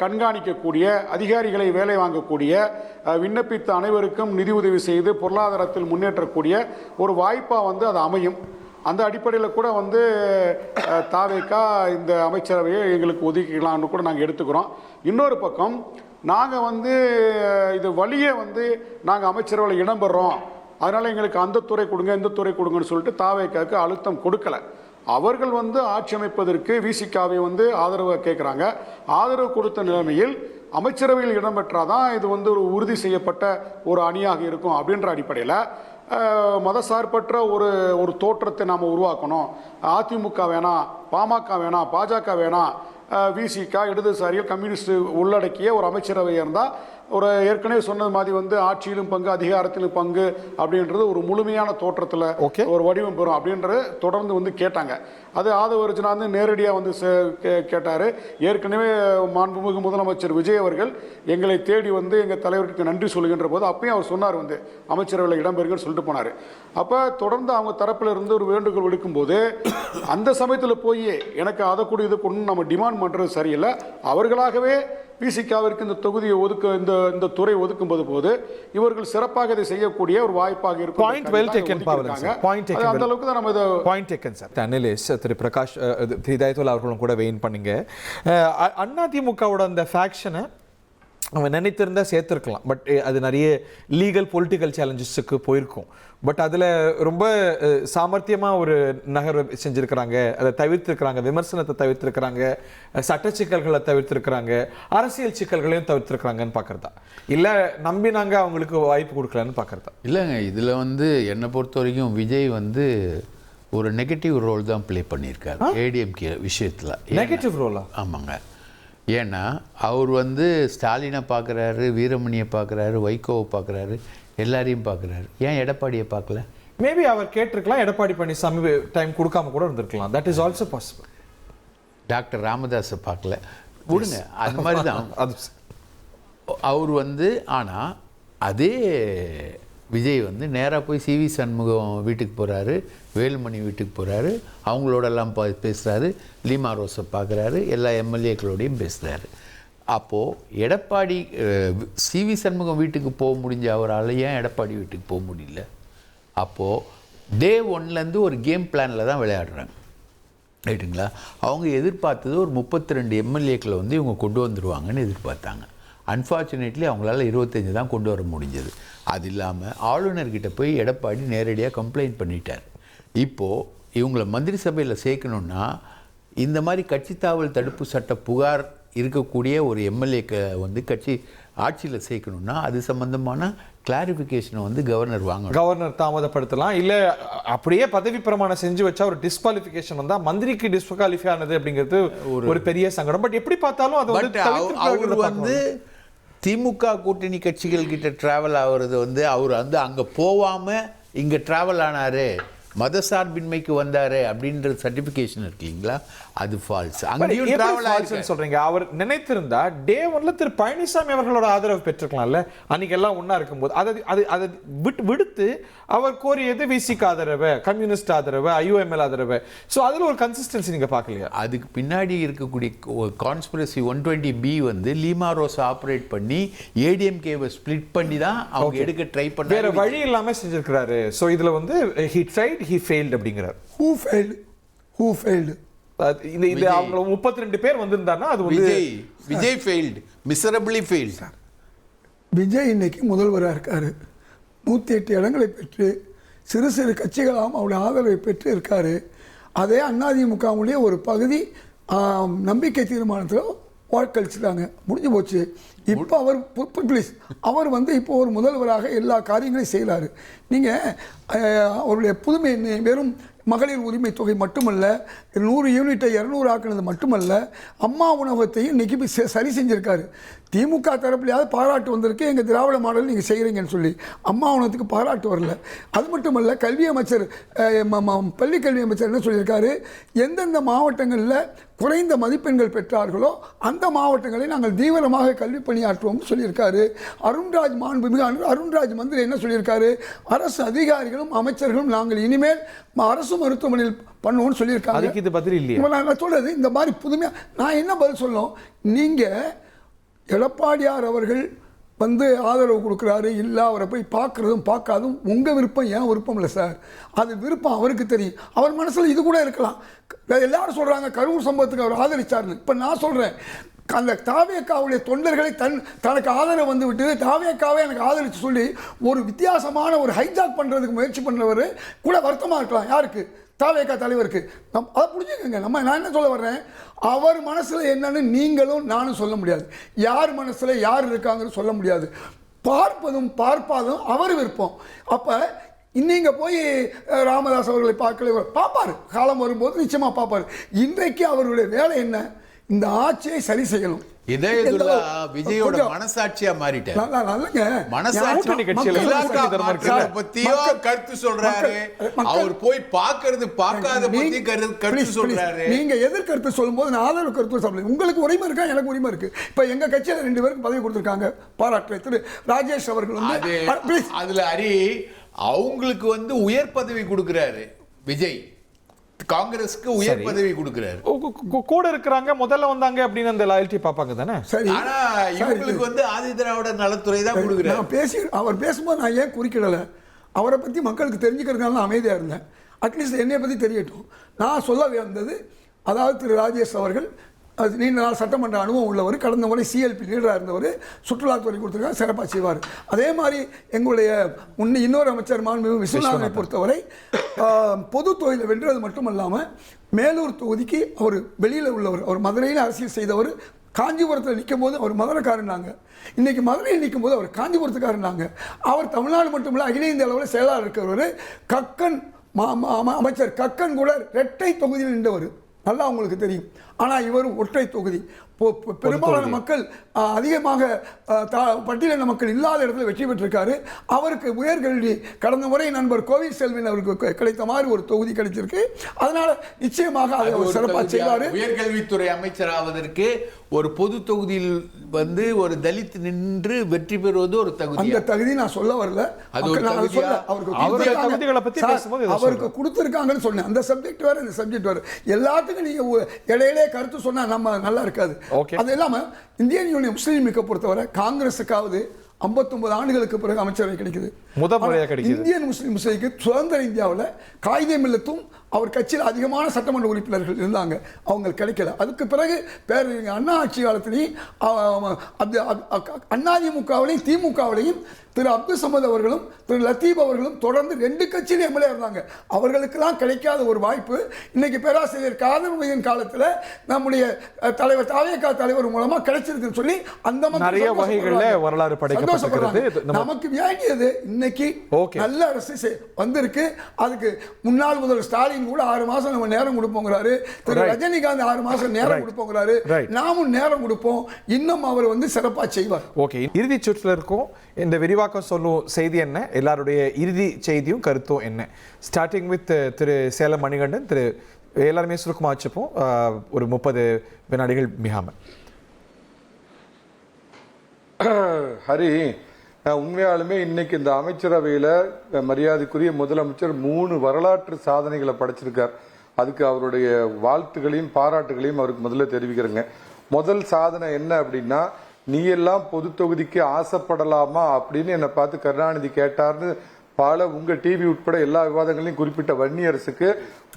கண்காணிக்கக்கூடிய, அதிகாரிகளை வேலை வாங்கக்கூடிய, விண்ணப்பித்த அனைவருக்கும் நிதி உதவி செய்து பொருளாதாரத்தில் முன்னேற்றக்கூடிய ஒரு வாய்ப்பாக வந்து அது அமையும். அந்த அடிப்படையில் கூட வந்து தாவேக்கா இந்த அமைச்சரவையை எங்களுக்கு ஒதுக்கிக்கலாம்னு கூட நாங்கள் எடுத்துக்கிறோம். இன்னொரு பக்கம் நாங்கள் வந்து இது வழியே வந்து நாங்கள் அமைச்சரவையில் இடம்பெறோம், அதனால் எங்களுக்கு அந்த துறை கொடுங்க இந்த துறை கொடுங்கன்னு சொல்லிட்டு தாவேக்காவுக்கு அழுத்தம் கொடுக்கலை. அவர்கள் வந்து ஆட்சி அமைப்பதற்கு விசிகாவை வந்து ஆதரவு கேட்குறாங்க. ஆதரவு கொடுத்த நிலைமையில் அமைச்சரவையில் இடம்பெற்றாதான் இது வந்து ஒரு உறுதி செய்யப்பட்ட ஒரு அணியாக இருக்கும் அப்படின்ற அடிப்படையில் மதசார்பற்ற ஒரு தோற்றத்தை நாம் உருவாக்கணும். அதிமுக வேணாம், பாமக வேணாம், பாஜக வேணாம், விசிகா, இடதுசாரிகள், கம்யூனிஸ்ட் உள்ளடக்கிய ஒரு அமைச்சரவை இருந்தால் ஒரு ஏற்கனவே சொன்னது மாதிரி வந்து ஆட்சியிலும் பங்கு அதிகாரத்திலும் பங்கு அப்படின்றது ஒரு முழுமையான தோற்றத்தில் ஒரு வடிவம் பெறும் அப்படின்றது தொடர்ந்து வந்து கேட்டாங்க. அது ஆதவ அர்ஜுனா வந்து நேரடியாக வந்து கேட்டார். ஏற்கனவே மாண்புமிகு முதலமைச்சர் விஜய் அவர்கள் எங்களை தேடி வந்து எங்கள் தலைவருக்கு நன்றி சொல்லுகின்ற போது அப்பயும் அவர் சொன்னார் வந்து அமைச்சரவையில் இடம்பெறுங்கன்னு சொல்லிட்டு போனார். அப்போ தொடர்ந்து அவங்க தரப்பில் இருந்து ஒரு வேண்டுகோள் விடுக்கும்போது அந்த சமயத்தில் போய் எனக்கு அதை கூட இதை கொண்டு நம்ம டிமாண்ட் பண்ணுறது சரியில்லை, அவர்களாகவே பிசிகாவிற்கு இந்த தொகுதியை இந்த துறை ஒதுக்கும் போது இவர்கள் சிறப்பாக இதை செய்யக்கூடிய ஒரு வாய்ப்பாக இருக்கும். அந்த அளவுக்கு தான் நம்ம இதை பாயிண்ட் டேக்கன் சார். அனலிஸ் திரு பிரகாஷ் திரு ஹிதாயத்துல்லா அவர்களும் கூட வெயின் பண்ணீங்க. அதிமுகவோட அந்த ஃபேக்ஷனை அவன் நினைத்திருந்தா சேர்த்துருக்கலாம், பட் அது நிறைய லீகல் பொலிட்டிக்கல் சேலஞ்சஸுக்கு போயிருக்கும். பட் அதில் ரொம்ப சாமர்த்தியமாக ஒரு நகர்வு செஞ்சுருக்கிறாங்க, அதை தவிர்த்திருக்கிறாங்க, விமர்சனத்தை தவிர்த்திருக்கிறாங்க, சட்ட சிக்கல்களை தவிர்த்திருக்கிறாங்க, அரசியல் சிக்கல்களையும் தவிர்த்திருக்கிறாங்கன்னு பார்க்குறதா, இல்லை நம்பினாங்க அவங்களுக்கு வாய்ப்பு கொடுக்கலன்னு பார்க்குறதா? இல்லைங்க, இதில் வந்து என்னை பொறுத்த வரைக்கும் விஜய் வந்து ஒரு நெகட்டிவ் ரோல் தான் ப்ளே பண்ணியிருக்காரு ஏடிஎம்கே விஷயத்தில். நெகட்டிவ் ரோலா? ஆமாங்க. ஏன்னா அவர் வந்து ஸ்டாலினை பார்க்குறாரு, வீரமணியை பார்க்குறாரு, வைகோவை பார்க்குறாரு, எல்லாரையும் பார்க்குறாரு. ஏன் எடப்பாடியை பார்க்கல? மேபி அவர் கேட்டிருக்கலாம், எடப்பாடி பழனிசாமி டைம் கொடுக்காம கூட இருந்திருக்கலாம். That is also possible. Doctor ராமதாஸை பார்க்கல விடுங்க, அது மாதிரி தான் அவர் வந்து. ஆனால் அதே விஜய் வந்து நேராக போய் சிவி சண்முகம் வீட்டுக்கு போகிறாரு, வேலுமணி வீட்டுக்கு போகிறாரு, அவங்களோடெல்லாம் பேசுகிறாரு, லீமா ரோஸை பார்க்குறாரு, எல்லா எம்எல்ஏக்களோடையும் பேசுகிறாரு. அப்போது எடப்பாடி சிவி சண்முகம் வீட்டுக்கு போக முடிஞ்ச அவரால் ஏன் எடப்பாடி வீட்டுக்கு போக முடியல? அப்போது டே ஒன்லேருந்து ஒரு கேம் பிளானில் தான் விளையாடுறாங்க, ரைட்டுங்களா? அவங்க எதிர்பார்த்தது ஒரு 32 எம்எல்ஏக்களை வந்து இவங்க கொண்டு வந்துடுவாங்கன்னு எதிர்பார்த்தாங்க. அன்ஃபார்ச்சுனேட்லி அவங்களால 25 தான் கொண்டு வர முடிஞ்சது. அது இல்லாமல் ஆளுநர்கிட்ட போய் எடப்பாடி நேரடியாக கம்ப்ளைண்ட் பண்ணிட்டார். இப்போது இவங்களை மந்திரி சபையில் சேர்க்கணுன்னா இந்த மாதிரி கட்சி தாவல் தடுப்பு சட்ட புகார் இருக்கக்கூடிய ஒரு எம்எல்ஏக்கு வந்து கட்சி ஆட்சியில் சேர்க்கணுன்னா அது சம்பந்தமான கிளாரிஃபிகேஷனை வந்து கவர்னர் தாமதப்படுத்தலாம். இல்லை அப்படியே பதவி பிரமாணம் செஞ்சு வச்சா ஒரு டிஸ்குவாலிஃபிகேஷன் வந்தால் மந்திரிக்கு டிஸ்குவாலிஃபை ஆனது அப்படிங்கிறது ஒரு பெரிய சங்கடம். பட் எப்படி பார்த்தாலும் அது அவர் வந்து திமுக கூட்டணி கட்சிகள் கிட்ட டிராவல் ஆகுறது வந்து அவர் வந்து அங்கே போகாமல் இங்கே டிராவல் ஆனார், மதசார்பின்மைக்கு வந்தாரு அப்படின்ற சர்டிஃபிகேஷன் இருக்கு இல்லைங்களா, அது ஃபால்ஸ். அங்கேயும் டிராவல் ஆயிடுச்சுன்னு சொல்றீங்க. அவர் நினைத்திருந்தா டே ஒன்ல திரு பழனிசாமி அவர்களோட ஆதரவு பெற்றுக்கலாம்ல, அன்னைக்கு எல்லாம் ஒன்னா இருக்கும்போது. அதை விடுத்து அவர் கோரியது விசிக்கு ஆதரவு, கம்யூனிஸ்ட் ஆதரவு, ஐஓஎம்எல் ஆதரவு. ஸோ அதில் ஒரு கன்சிஸ்டன்சி நீங்க பார்க்கலையா? அதுக்கு பின்னாடி இருக்கக்கூடிய கான்ஸ்பிரசி 120B வந்து லீமா ரோஸ் ஆப்ரேட் பண்ணி ஏடிஎம்கேவை ஸ்பிளிட் பண்ணி தான் அவங்க எடுக்க ட்ரை பண்ண, வேற வழி இல்லாம செஞ்சிருக்கிறாரு. ஸோ இதுல வந்து he tried, he failed அப்படிங்கிறார். who failed இந்த அவங்க 32 பேர் வந்திருந்தாருன்னா அது Vijay failed, miserably failed. Vijay இன்னைக்கு முதல்வராக இருக்காரு, 108 இடங்களை பெற்று சிறு சிறு கட்சிகளாம் அவருடைய ஆதரவை பெற்று இருக்காரு. அதே அதிமுகவுடைய ஒரு பகுதி நம்பிக்கை தீர்மானத்தில் வாக்களிச்சுட்டாங்க, முடிஞ்சு போச்சு. இப்போ அவர் வந்து இப்போ ஒரு முதல்வராக எல்லா காரியங்களையும் செய்கிறாரு. நீங்கள் அவருடைய புதுமை என்ன, வெறும் மகளிர் உரிமை தொகை மட்டுமல்ல, 100 யூனிட்டை 200 ஆக்குனது மட்டுமல்ல, அம்மா உணவகத்தையும் இன்னைக்கு சரி செஞ்சுருக்காரு. திமுக தரப்புலையாவது பாராட்டு வந்திருக்கு, எங்கள் திராவிட மாடல் நீங்கள் செய்கிறீங்கன்னு சொல்லி. அம்மா உணவகத்துக்கு பாராட்டு வரல. அது மட்டுமல்ல, கல்வி அமைச்சர் பள்ளிக் கல்வி அமைச்சர் என்ன சொல்லியிருக்காரு, எந்தெந்த மாவட்டங்களில் குறைந்த மதிப்பெண்கள் பெற்றார்களோ அந்த மாவட்டங்களை நாங்கள் தீவிரமாக கல்வி பணியாற்றுவோம்னு சொல்லியிருக்காரு. மாண்புமிகு அருண்ராஜ் மந்திரி என்ன சொல்லியிருக்காரு, அரசு அதிகாரிகளும் அமைச்சர்களும் நாங்கள் இனிமேல் அரசு மருத்துவமனையில் பண்ணுவோம்னு சொல்லியிருக்காங்க. இது பதில் இல்லையா? நான் சொல்றது இந்த மாதிரி புதுமையாக நான் என்ன பதில் சொல்லணும், நீங்கள் எடப்பாடியார் அவர்கள் வந்து ஆதரவு கொடுக்குறாரு, இல்லை அவரை போய் பார்க்குறதும் பார்க்காதும் உங்கள் விருப்பம், ஏன் விருப்பம் இல்லை சார், அது விருப்பம் அவருக்கு தெரியும். அவர் மனசில் இது கூட இருக்கலாம். எல்லாரும் சொல்கிறாங்க கரூர் சம்பவத்துக்கு அவர் ஆதரிச்சார்னு. இப்போ நான் சொல்கிறேன், அந்த தாவேக்காவுடைய தொண்டர்களை தனக்கு ஆதரவு வந்து விட்டு தாவேக்காவை எனக்கு ஆதரித்து சொல்லி ஒரு வித்தியாசமான ஒரு ஹைஜாக் பண்ணுறதுக்கு முயற்சி பண்ணுறவர் கூட வருத்தமாக இருக்கலாம். யாருக்கு? தாவேக்கா தலைவருக்கு. அதை புரிஞ்சுக்கோங்க. நான் என்ன சொல்ல வர்றேன், அவர் மனசில் என்னன்னு நீங்களும் நானும் சொல்ல முடியாது, யார் மனசில் யார் இருக்காங்கன்னு சொல்ல முடியாது. பார்ப்பாதும் அவர் விருப்பம். அப்போ நீங்கள் போய் ராமதாஸ் அவர்களை பார்ப்பார், காலம் வரும்போது நிச்சயமாக பார்ப்பார். இன்றைக்கு அவருடைய வேலை என்ன, இந்த ஆட்சியை சரி செய்யணும். இதயதுல்லா விஜயோட மனசாட்சியா மாறிட்டார். நல்லங்க மனசாட்சி பத்தியோ கருத்து சொல்றாரு. அவர் போய் பார்க்கறது பார்க்காத பத்தி கருத்து சொல்றாரு. நீங்க எதிர்கருத்து சொல்லும்போது நான் ஆதரவு கருத்து சொல்றேன். உங்களுக்கு உரிமை இருக்கா, எனக்கு உரிமை இருக்கு. இப்ப எங்க கட்சியில 2 பேருக்கு பதவி கொடுத்திருக்காங்க, பாராட்டு. திரு ராஜேஷ் அவர்கள் வந்து அதுல அவங்களுக்கு வந்து உயர் பதவி கொடுக்கிறாரு விஜய், காங்கிரஸ்க்கு உயர் பதவி கொடுக்கிறாரு. கூட இருக்கிறாங்க, முதல்ல வந்தாங்க அப்படின்னு அந்த லாயல்ட்டி பாப்பாங்க தானே. சரி, ஆனா இவங்களுக்கு வந்து ஆதி திராவிட நலத்துறை தான் கொடுக்கிறாரு. அவர் பேசும்போது நான் ஏன் குறுக்கிடல, அவரை பத்தி மக்களுக்கு தெரிஞ்சுக்கிறதுனால அமைதியா இருந்தேன். அட்லீஸ்ட் என்னைய பத்தி தெரியட்டும். நான் சொல்ல வந்தது, அதாவது திரு ராஜேஷ் அவர்கள் நீண்ட நாள் சட்டமன்ற அனுபவம் உள்ளவர், கடந்த முறை சிஎல்பி லீடராக இருந்தவர், சுற்றுலாத்துறை கொடுத்துருக்காங்க, சிறப்பாக செய்வார். அதே மாதிரி எங்களுடைய இன்னொரு அமைச்சர் மாண்புமிகு விஸ்வநாதனை பொறுத்தவரை பொது தொகுதியில் வென்றது மட்டுமல்லாமல் மேலூர் தொகுதிக்கு அவர் வெளியில் உள்ளவர். அவர் மதுரையில் அரசியல் செய்தவர். காஞ்சிபுரத்தில் நிற்கும் போது அவர் மதுரைக்காரனாங்க, இன்னைக்கு மதுரையில் நிற்கும் போது அவர் காஞ்சிபுரத்துக்காரனாங்க. அவர் தமிழ்நாடு மட்டுமில்ல அகில இந்திய அளவில் செயலாளர் இருக்கிறவர். கக்கன் அமைச்சர் கக்கன் கூட இரட்டை தொகுதியில் நின்றவர், நல்லா உங்களுக்கு தெரியும். ஆனால் இவர் ஒற்றை தொகுதி. பெரும்பாலான மக்கள் அதிகமாக பட்டியலின மக்கள் இல்லாத இடத்துல வெற்றி பெற்றிருக்காரு. அவருக்கு உயர்கல்வி கடந்த முறை நண்பர் கோவில் செல்வன் அவருக்கு கிடைத்த மாதிரி ஒரு தொகுதி கிடைச்சிருக்கு. அதனால நிச்சயமாக அதை அவர் சிறப்பாக செய்வார். உயர்கல்வித்துறை அமைச்சர் ஆவதற்கு ஒரு பொது தொகுதியில் வந்து ஒரு தலித் நின்று வெற்றி பெறுவது ஒரு தகுதி. அந்த தகுதி நான் சொல்ல வரல, அவருக்கு கொடுத்திருக்காங்கன்னு சொன்னேன். அந்த சப்ஜெக்ட் வேற, இந்த சப்ஜெக்ட் வேற. எல்லாத்துக்கும் நீங்க இடையிலே கருத்து சொன்னா நம்ம நல்லா இருக்காது. அது இல்லாம இந்தியன் யூனியன் முஸ்லீம் லீக்கை பொறுத்தவரை காங்கிரஸுக்காவது 59 ஆண்டுகளுக்கு பிறகு அமைச்சரவை கிடைக்குது. இந்தியன் முஸ்லீம் லீக்கு சுதந்திர இந்தியாவில் காயிதே மில்லத்தும் அவர் கட்சியில் அதிகமான சட்டமன்ற உறுப்பினர்கள் இருந்தாங்க, அவங்க கிடைக்கல. அதுக்கு பிறகு பேரறிஞர் அண்ணா ஆட்சி காலத்திலையும் அதிமுகவிலையும் திமுகவிலையும் திரு அப்துல் சமத் அவர்களும் திரு லத்தீப் அவர்களும் தொடர்ந்து 2 கட்சியிலும் எம்எல்ஏ இருந்தாங்க. அவர்களுக்கெல்லாம் கிடைக்காத ஒரு வாய்ப்பு இன்னைக்கு பேராசிரியர் காதர் மையன் காலத்தில் நம்முடைய தலைவர் தாவேகா தலைவர் மூலமா கிடைச்சிருக்குன்னு சொல்லி அந்த நிறைய வகைகளில் வரலாறு படைக்கப்படுகிறது. நமக்கு வேண்டியது இன்னைக்கு நல்ல அரசு வந்திருக்கு. அதுக்கு முன்னாள் முதல்வர் ஸ்டாலின் கூட 6 மாசம் நம்ம நேரம் கொடுப்போங்கிறாரு. திரு ரஜினிகாந்த் 6 மாசம் நேரம் கொடுப்போங்கிறாரு. நாமும் நேரம் கொடுப்போம். இன்னும் அவர் வந்து சிறப்பாக செய்வார். ஓகே, இறுதி சுற்றுல இருக்கும். இந்த விரிவாக்கம் சொல்லும் செய்தி என்ன, எல்லாருடைய இறுதி செய்தியும் கருத்தும் என்ன? ஸ்டார்டிங் வித் திரு சேலம் மணிகண்டன். திரு எல்லாருமே சுருக்கமாக வச்சுப்போம், ஒரு 30 வினாடிகள் மிகாம. ஹரி, உண்மையாலுமே இன்னைக்கு இந்த அமைச்சரவையில் மரியாதைக்குரிய முதலமைச்சர் 3 வரலாற்று சாதனைகளை படைச்சிருக்கார். அதுக்கு அவருடைய வாழ்த்துகளையும் பாராட்டுகளையும் அவருக்கு முதல்ல தெரிவிக்கிறேங்க. முதல் சாதனை என்ன அப்படின்னா, நீ எல்லாம் பொது தொகுதிக்கு ஆசைப்படலாமா அப்படின்னு என்னை பார்த்து கருணாநிதி கேட்டார்னு பல உங்க டிவி உட்பட எல்லா விவாதங்களையும் குறிப்பிட்ட வன்னியரசுக்கு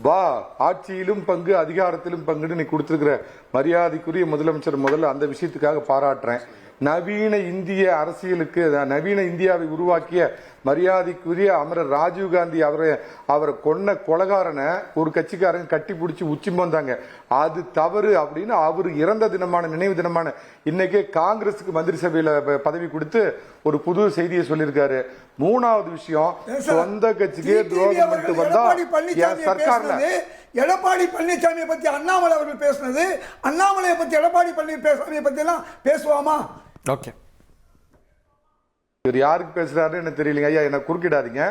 வா ஆட்சியிலும் பங்கு அதிகாரத்திலும் பங்குன்னு நீ கொடுத்துருக்கிற மரியாதைக்குரிய முதலமைச்சர் முதல்ல அந்த விஷயத்துக்காக பாராட்டுறேன். நவீன இந்திய அரசியலுக்கு நவீன இந்தியாவை உருவாக்கிய மரியாதைக்குரிய அமரர் ராஜீவ்காந்தி அவரை கொன்ன கொலகாரனை ஒரு கட்சிக்காரங்க கட்டி பிடிச்சி உச்சி வந்தாங்க. அது தவறு அப்படின்னு அவர் இறந்த தினமான நினைவு தினமான இன்னைக்கே காங்கிரஸுக்கு மந்திரி சபையில பதவி கொடுத்து ஒரு புது செய்தியை சொல்லியிருக்காரு. 3வது விஷயம், சொந்த கட்சிக்கே துரோகம் பண்ணிட்டு வந்தா சர்க்கார்ல எடப்பாடி பழனிசாமியை பத்தி அண்ணாமலை அவர்கள் பேசினது, அண்ணாமலையை பத்தி எடப்பாடி பழனிசாமியை பத்தி எல்லாம் பேசுவாமா? ஓகே, இவர் யாருக்கு பேசுறாருன்னு எனக்கு தெரியலங்க ஐயா, என்ன குறுக்கிடாதீங்க.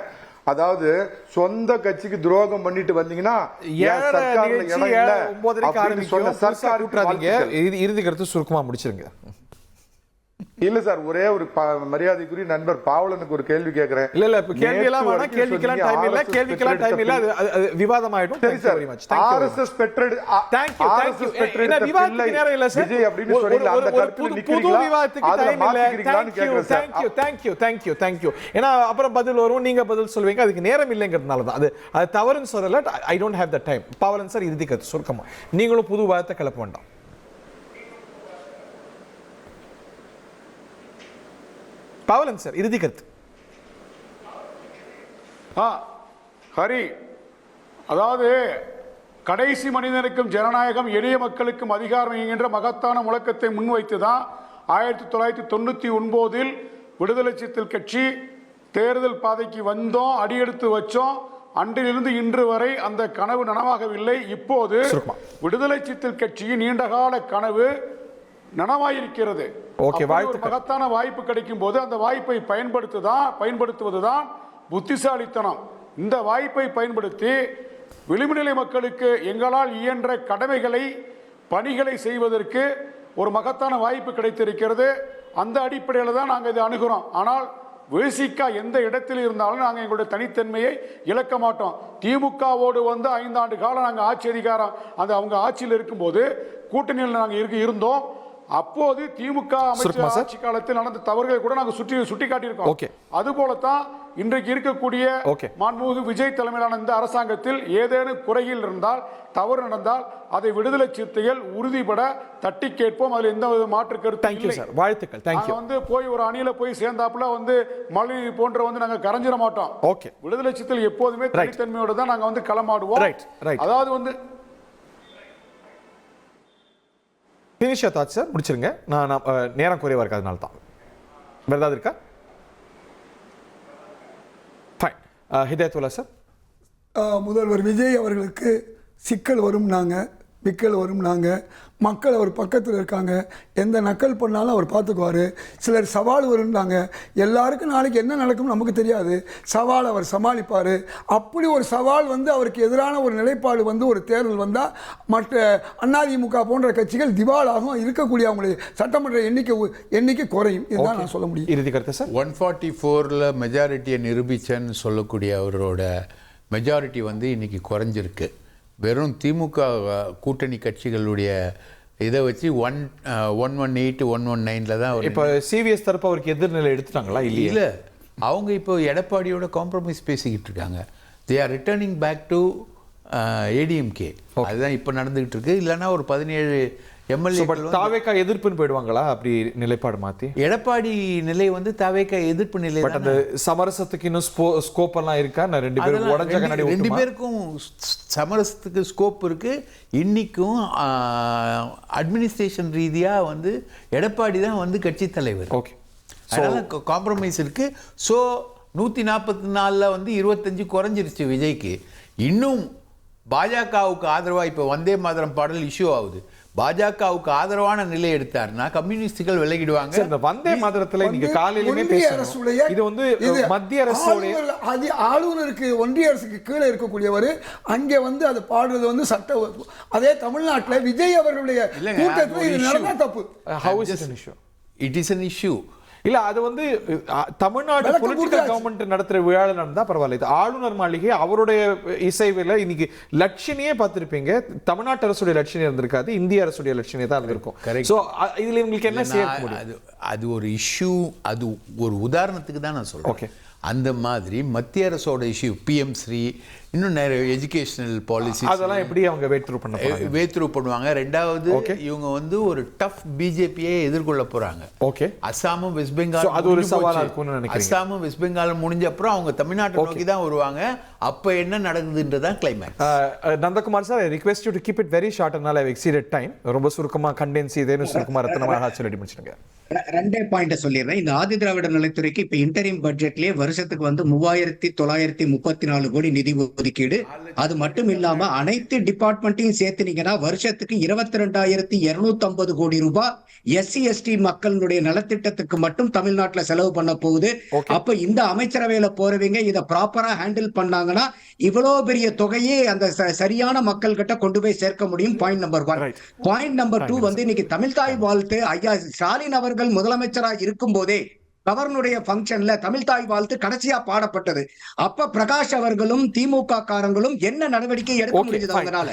அதாவது சொந்த கட்சிக்கு துரோகம் பண்ணிட்டு வந்தீங்கன்னா இறுதி கருத்து சுருக்கமா முடிச்சிருங்க. இல்ல சார், ஒரே ஒரு மரியாதைக்குரிய நண்பர் பாவலனுக்கு ஒரு கேள்வி கேட்கிறேன். இல்ல இப்ப கேள்வி எல்லாம் வேணா, கேள்விக்கெல்லாம் டைம் இல்ல, கேள்விக்கெல்லாம் டைம் இல்ல, அது விவாதம் ஆயிடும். சரி சார், ஆர்எஸ்எஸ் பெட்ரட் தேங்க்யூ என்ன விவாதத்துக்கு நேரம் இல்ல சார், விஜய் அப்படினு சொல்றீங்க, அந்த கருத்துல நிக்கிறீங்களா? புது விவாதத்துக்கு டைம் இல்ல. தேங்க்யூ. ஏன்னா அப்புறம் பதில் வரும், நீங்க பதில் சொல்வீங்க, அதுக்கு நேரம் இல்லைங்கிறதுனால தான். அது தவறுன்னு சொல்லல. I don't have the time. Pavalan sir இறுதி கருத்து சுருக்கமா, நீங்களும் புது விவாதத்தை கிளப்ப வேண்டாம். பாவலன் சார் இறுதி கருத்து. ஹரி, அதாவது கடைசி மனிதனுக்கும் ஜனநாயகம், எளிய மக்களுக்கும் அதிகாரம் என்கின்ற மகத்தான முழக்கத்தை முன்வைத்து தான் 1999 விடுதலை சிறுத்தைகள் கட்சி தேர்தல் பாதைக்கு வந்தோம், அடியெடுத்து வச்சோம். அன்றிலிருந்து இன்று வரை அந்த கனவு நனவாகவில்லை. இப்போது விடுதலை சிறுத்தைகள் கட்சியின் நீண்டகால கனவு நனவாயிருக்கிறது. ஓகே, அப்படி ஒரு மகத்தான வாய்ப்பு கிடைக்கும் போது அந்த வாய்ப்பை பயன்படுத்துவதுதான் புத்திசாலித்தனம். இந்த வாய்ப்பை பயன்படுத்தி விளிம்புநிலை மக்களுக்கு எங்களால் இயன்ற கடமைகளை பணிகளை செய்வதற்கு ஒரு மகத்தான வாய்ப்பு கிடைத்திருக்கிறது. அந்த அடிப்படையில் தான் நாங்கள் இதை அணுகிறோம். ஆனால் விசிக எந்த இடத்தில் இருந்தாலும் நாங்கள் எங்களுடைய தனித்தன்மையை இழக்க மாட்டோம். திமுகவோடு 5 ஆண்டு காலம் நாங்கள் ஆட்சி அதிகாரம் அவங்க ஆட்சியில் இருக்கும்போது கூட்டணியில் நாங்கள் இருந்தோம். அப்போது திமுக அமைச்சர் ஆட்சி காலத்தில் நடந்த தவறுகளை கூட நாங்கள் சுட்டி காட்டியிருக்கோம். அதுபோலத்தான் இன்றைக்கு இருக்கக்கூடிய மாண்புமிகு விஜய் தலைமையிலான இந்த அரசாங்கத்தில் ஏதேனும் குறையில் இருந்தால், தவறு நடந்தால் அதை விடுதலை சிறுத்தைகள் உறுதிபட தட்டி கேட்போம். அதில் எந்த மாற்று கருத்து இல்லை. வாழ்த்துக்கள். போய் ஒரு அணியில போய் சேர்ந்தாப்புல மழை போன்ற நாங்கள் கரைஞ்சிட மாட்டோம். விடுதலை சிறுத்தைகள் எப்போதுமே தனித்தன்மையோடு தான் நாங்கள் களமாடுவோம். அதாவது ஃபினிஷ் யுவர் தாட்ஸ் சார், முடிச்சிருங்க. நான் நேரம் குறைவாக இருக்கு, அதனால தான். வேறு ஏதாவது இருக்கா? ஃபைன். ஹிதாயத்துல்லா சார். முதல்வர் விஜய் அவர்களுக்கு சிக்கல் வரும் விக்கல் வரும் மக்கள் அவர் பக்கத்தில் இருக்காங்க, எந்த நக்கல் பண்ணாலும் அவர் பார்த்துக்குவார். சிலர் சவால் வரும்னாங்க, எல்லாருக்கும் நாளைக்கு என்ன நடக்கும்னு நமக்கு தெரியாது, சவால் அவர் சமாளிப்பார். அப்படி ஒரு சவால் அவருக்கு எதிரான ஒரு நிலைப்பாடு ஒரு தேர்தல் வந்தால் மற்ற அதிமுக போன்ற கட்சிகள் திவாலாகும், இருக்கக்கூடிய அவங்களுடைய சட்டமன்ற எண்ணிக்கை குறையும். இதுதான் நான் சொல்ல முடியும். இறுதி கருத்து சார். 144 மெஜாரிட்டியை நிரூபிச்சேன்னு சொல்லக்கூடிய அவரோட மெஜாரிட்டி இன்னைக்கு குறைஞ்சிருக்கு. வெறும் திமுக கூட்டணி கட்சிகளுடைய இதை வச்சு 118 119 தான். இப்போ சிவிஎஸ் தரப்பு அவருக்கு எதிர்நிலை எடுத்துட்டாங்களா? இல்லை, அவங்க இப்போ எடப்பாடியோட காம்ப்ரமைஸ் பேசிக்கிட்டு இருக்காங்க. They are returning back to ADMK. அதுதான் இப்போ நடந்துகிட்டு இருக்கு. இல்லைன்னா ஒரு 17 எம்எல்ஏ தாவேக்கா எதிர்ப்புன்னு போயிடுவாங்களா அப்படி நிலைப்பாடு மாற்றி? எடப்பாடி நிலை தாவேக்கா எதிர்ப்பு நிலை. பட் அந்த சமரசத்துக்கு இன்னும் ஸ்கோப் எல்லாம் இருக்கா? ரெண்டு பேருக்கும் சமரசத்துக்கு ஸ்கோப் இருக்கு. இன்னைக்கும் அட்மினிஸ்ட்ரேஷன் ரீதியா எடப்பாடி தான் கட்சி தலைவர். ஓகே, அதனால காம்ப்ரமைஸ் இருக்கு. ஸோ 144ல் 25 குறைஞ்சிருச்சு விஜய்க்கு. இன்னும் பாஜகவுக்கு ஆதரவா இப்போ வந்தே மாதரம் பாடல் இஷ்யூ ஆகுது. பாஜகவுக்கு ஆதரவான நிலை எடுத்தாருன்னா கம்யூனிஸ்டுகள் விலகிடுவாங்க. இந்த வந்தே மாதத்துல நீங்க காலையிலுமே பேசுறீங்க, இது மத்திய அரசுடைய ஆளுநருக்கு ஒன்றிய அரசுக்கு கீழே இருக்கக்கூடியவர் அங்கே அது பாடுறது சட்ட. அதே தமிழ்நாட்டில் விஜய் அவர்களுடைய கூட்டத்தில் இது நடந்தா தப்பு. How is it an issue? It is an issue. இல்ல அது தமிழ்நாடு பொலிட்டிக்கல் கவர்மெண்ட் நடத்துற விழா நடந்தா பரவாயில்ல. இது ஆளுநர் மாளிகை அவருடைய இசைவில் இன்னைக்கு லட்சணியே பார்த்திருப்பீங்க. தமிழ்நாட்டு அரசுடைய லட்சணி இருந்திருக்காது, இந்திய அரசுடைய லட்சணியே தான் இருந்திருக்கும். ஸோ இதுல இவங்களுக்கு என்ன சேர்க்க முடியும்? அது ஒரு இஷ்யூ. அது ஒரு உதாரணத்துக்கு தான் நான் சொல்றேன். ஓகே, அந்த மாதிரி மத்திய அரசோட இஷ்யூ பிஎம் ஸ்ரீ, இன்னும் நிறைய எஜுகேஷனல் பாலிசி, அதெல்லாம் எப்படி அவங்க வேத்ரூ பண்ணுவாங்க. ரெண்டாவது இவங்க ஒரு டஃப் பிஜேபியை எதிர்கொள்ள போறாங்க. ஓகே, அஸ்ஸாமும் வெஸ்ட் பெங்கால் அது ஒரு சவாலா இருக்கும்னு நினைக்கிறேன். அஸ்ஸாமும் வெஸ்ட் பெங்கால் முடிஞ்ச அப்புறம் அவங்க தமிழ்நாட்டை நோக்கி தான் வருவாங்க. அப்ப என்ன நடக்குதுன்றதான் climax. Nandakumar sir, I request you to keep it very short. அதனால ஐ எக்ஸீடட் டைம். ரொம்ப சுருக்கமா கண்டென்ஸ் இதேன்னு சுருக்கமா ரத்னமாக சொல்லி முடிச்சிடுங்க. 2 பாயிண்ட் சொல்லிடுறேன். இந்த ஆதி திராவிட நலத்துறைக்கு இப்ப இன்டரிம் பட்ஜெட்லயே வருஷத்துக்கு 3934 கோடி நிதி ஒதுக்கீடு. அது மட்டும் இல்லாம அனைத்து டிபார்ட்மெண்ட்டையும் சேர்த்துனீங்கன்னா வருஷத்துக்கு 22,250 கோடி ரூபாய் எஸ்சி எஸ்டி மக்களுடைய நலத்திட்டத்துக்கு மட்டும் தமிழ்நாட்டுல செலவு பண்ண போகுது. அப்ப இந்த அமைச்சரவையில போறவங்க இதை ப்ராப்பரா ஹேண்டில் பண்ணாங்கன்னா இவ்வளவு பெரிய தொகையே அந்த சரியான மக்கள் கிட்ட கொண்டு போய் சேர்க்க முடியும். Point number 1. பாயிண்ட் நம்பர் 2 இன்னைக்கு தமிழ்தாய் வாழ்த்து ஐயா ஸ்டாலின் அவர்கள் முதலமைச்சராக இருக்கும் போதே கவர்னருடைய ஃபங்க்ஷன்ல தமிழ்தாய் வாழ்த்து கடைசியா பாடப்பட்டது. அப்ப பிரகாஷ் அவர்களும் திமுக காரங்களும் என்ன நடவடிக்கை எடுக்க முடிஞ்சது? அதனால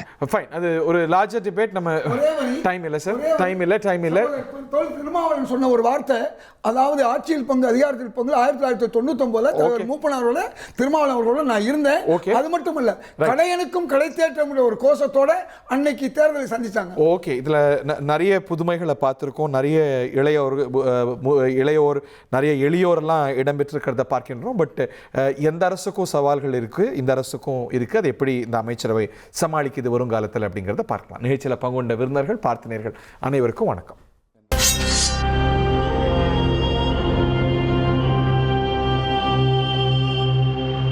அது ஒரு லார்ஜர் டிபேட். நம்ம டைம் இல்ல சார், டைம் இல்ல. திருமாவளவன் சொன்ன ஒரு வார்த்தை, அதாவது ஆட்சியில் பங்கு அதிகாரத்தில் பங்கு 1999 தலைவர் மூப்பனாரோட திருமாவளவன் அவர்களோட நான் இருந்தேன். அது மட்டும் இல்ல, கடையனுக்கும் கடைத்தேற்றம் ஒரு கோஷத்தோட அன்னைக்கு தேர்தலை சந்திச்சாங்க. ஓகே, இதுல நிறைய புதுமைகளை பார்த்திருக்கோம். நிறைய இளையோர் நிறைய எளியோரெல்லாம் இடம்பெற்றிருக்கிறத பார்க்கின்றோம். பட் எந்த அரசுக்கும் சவால்கள் இருக்கு, இந்த அரசுக்கும் இருக்கு. அது எப்படி இந்த அமைச்சரவை சமாளிக்குது வருங்காலத்தில் அப்படிங்கிறத பார்க்கலாம். நிகழ்ச்சியில் பங்குண்ட விருந்தினர்கள், பார்த்தினர்கள் அனைவருக்கும் வணக்கம்.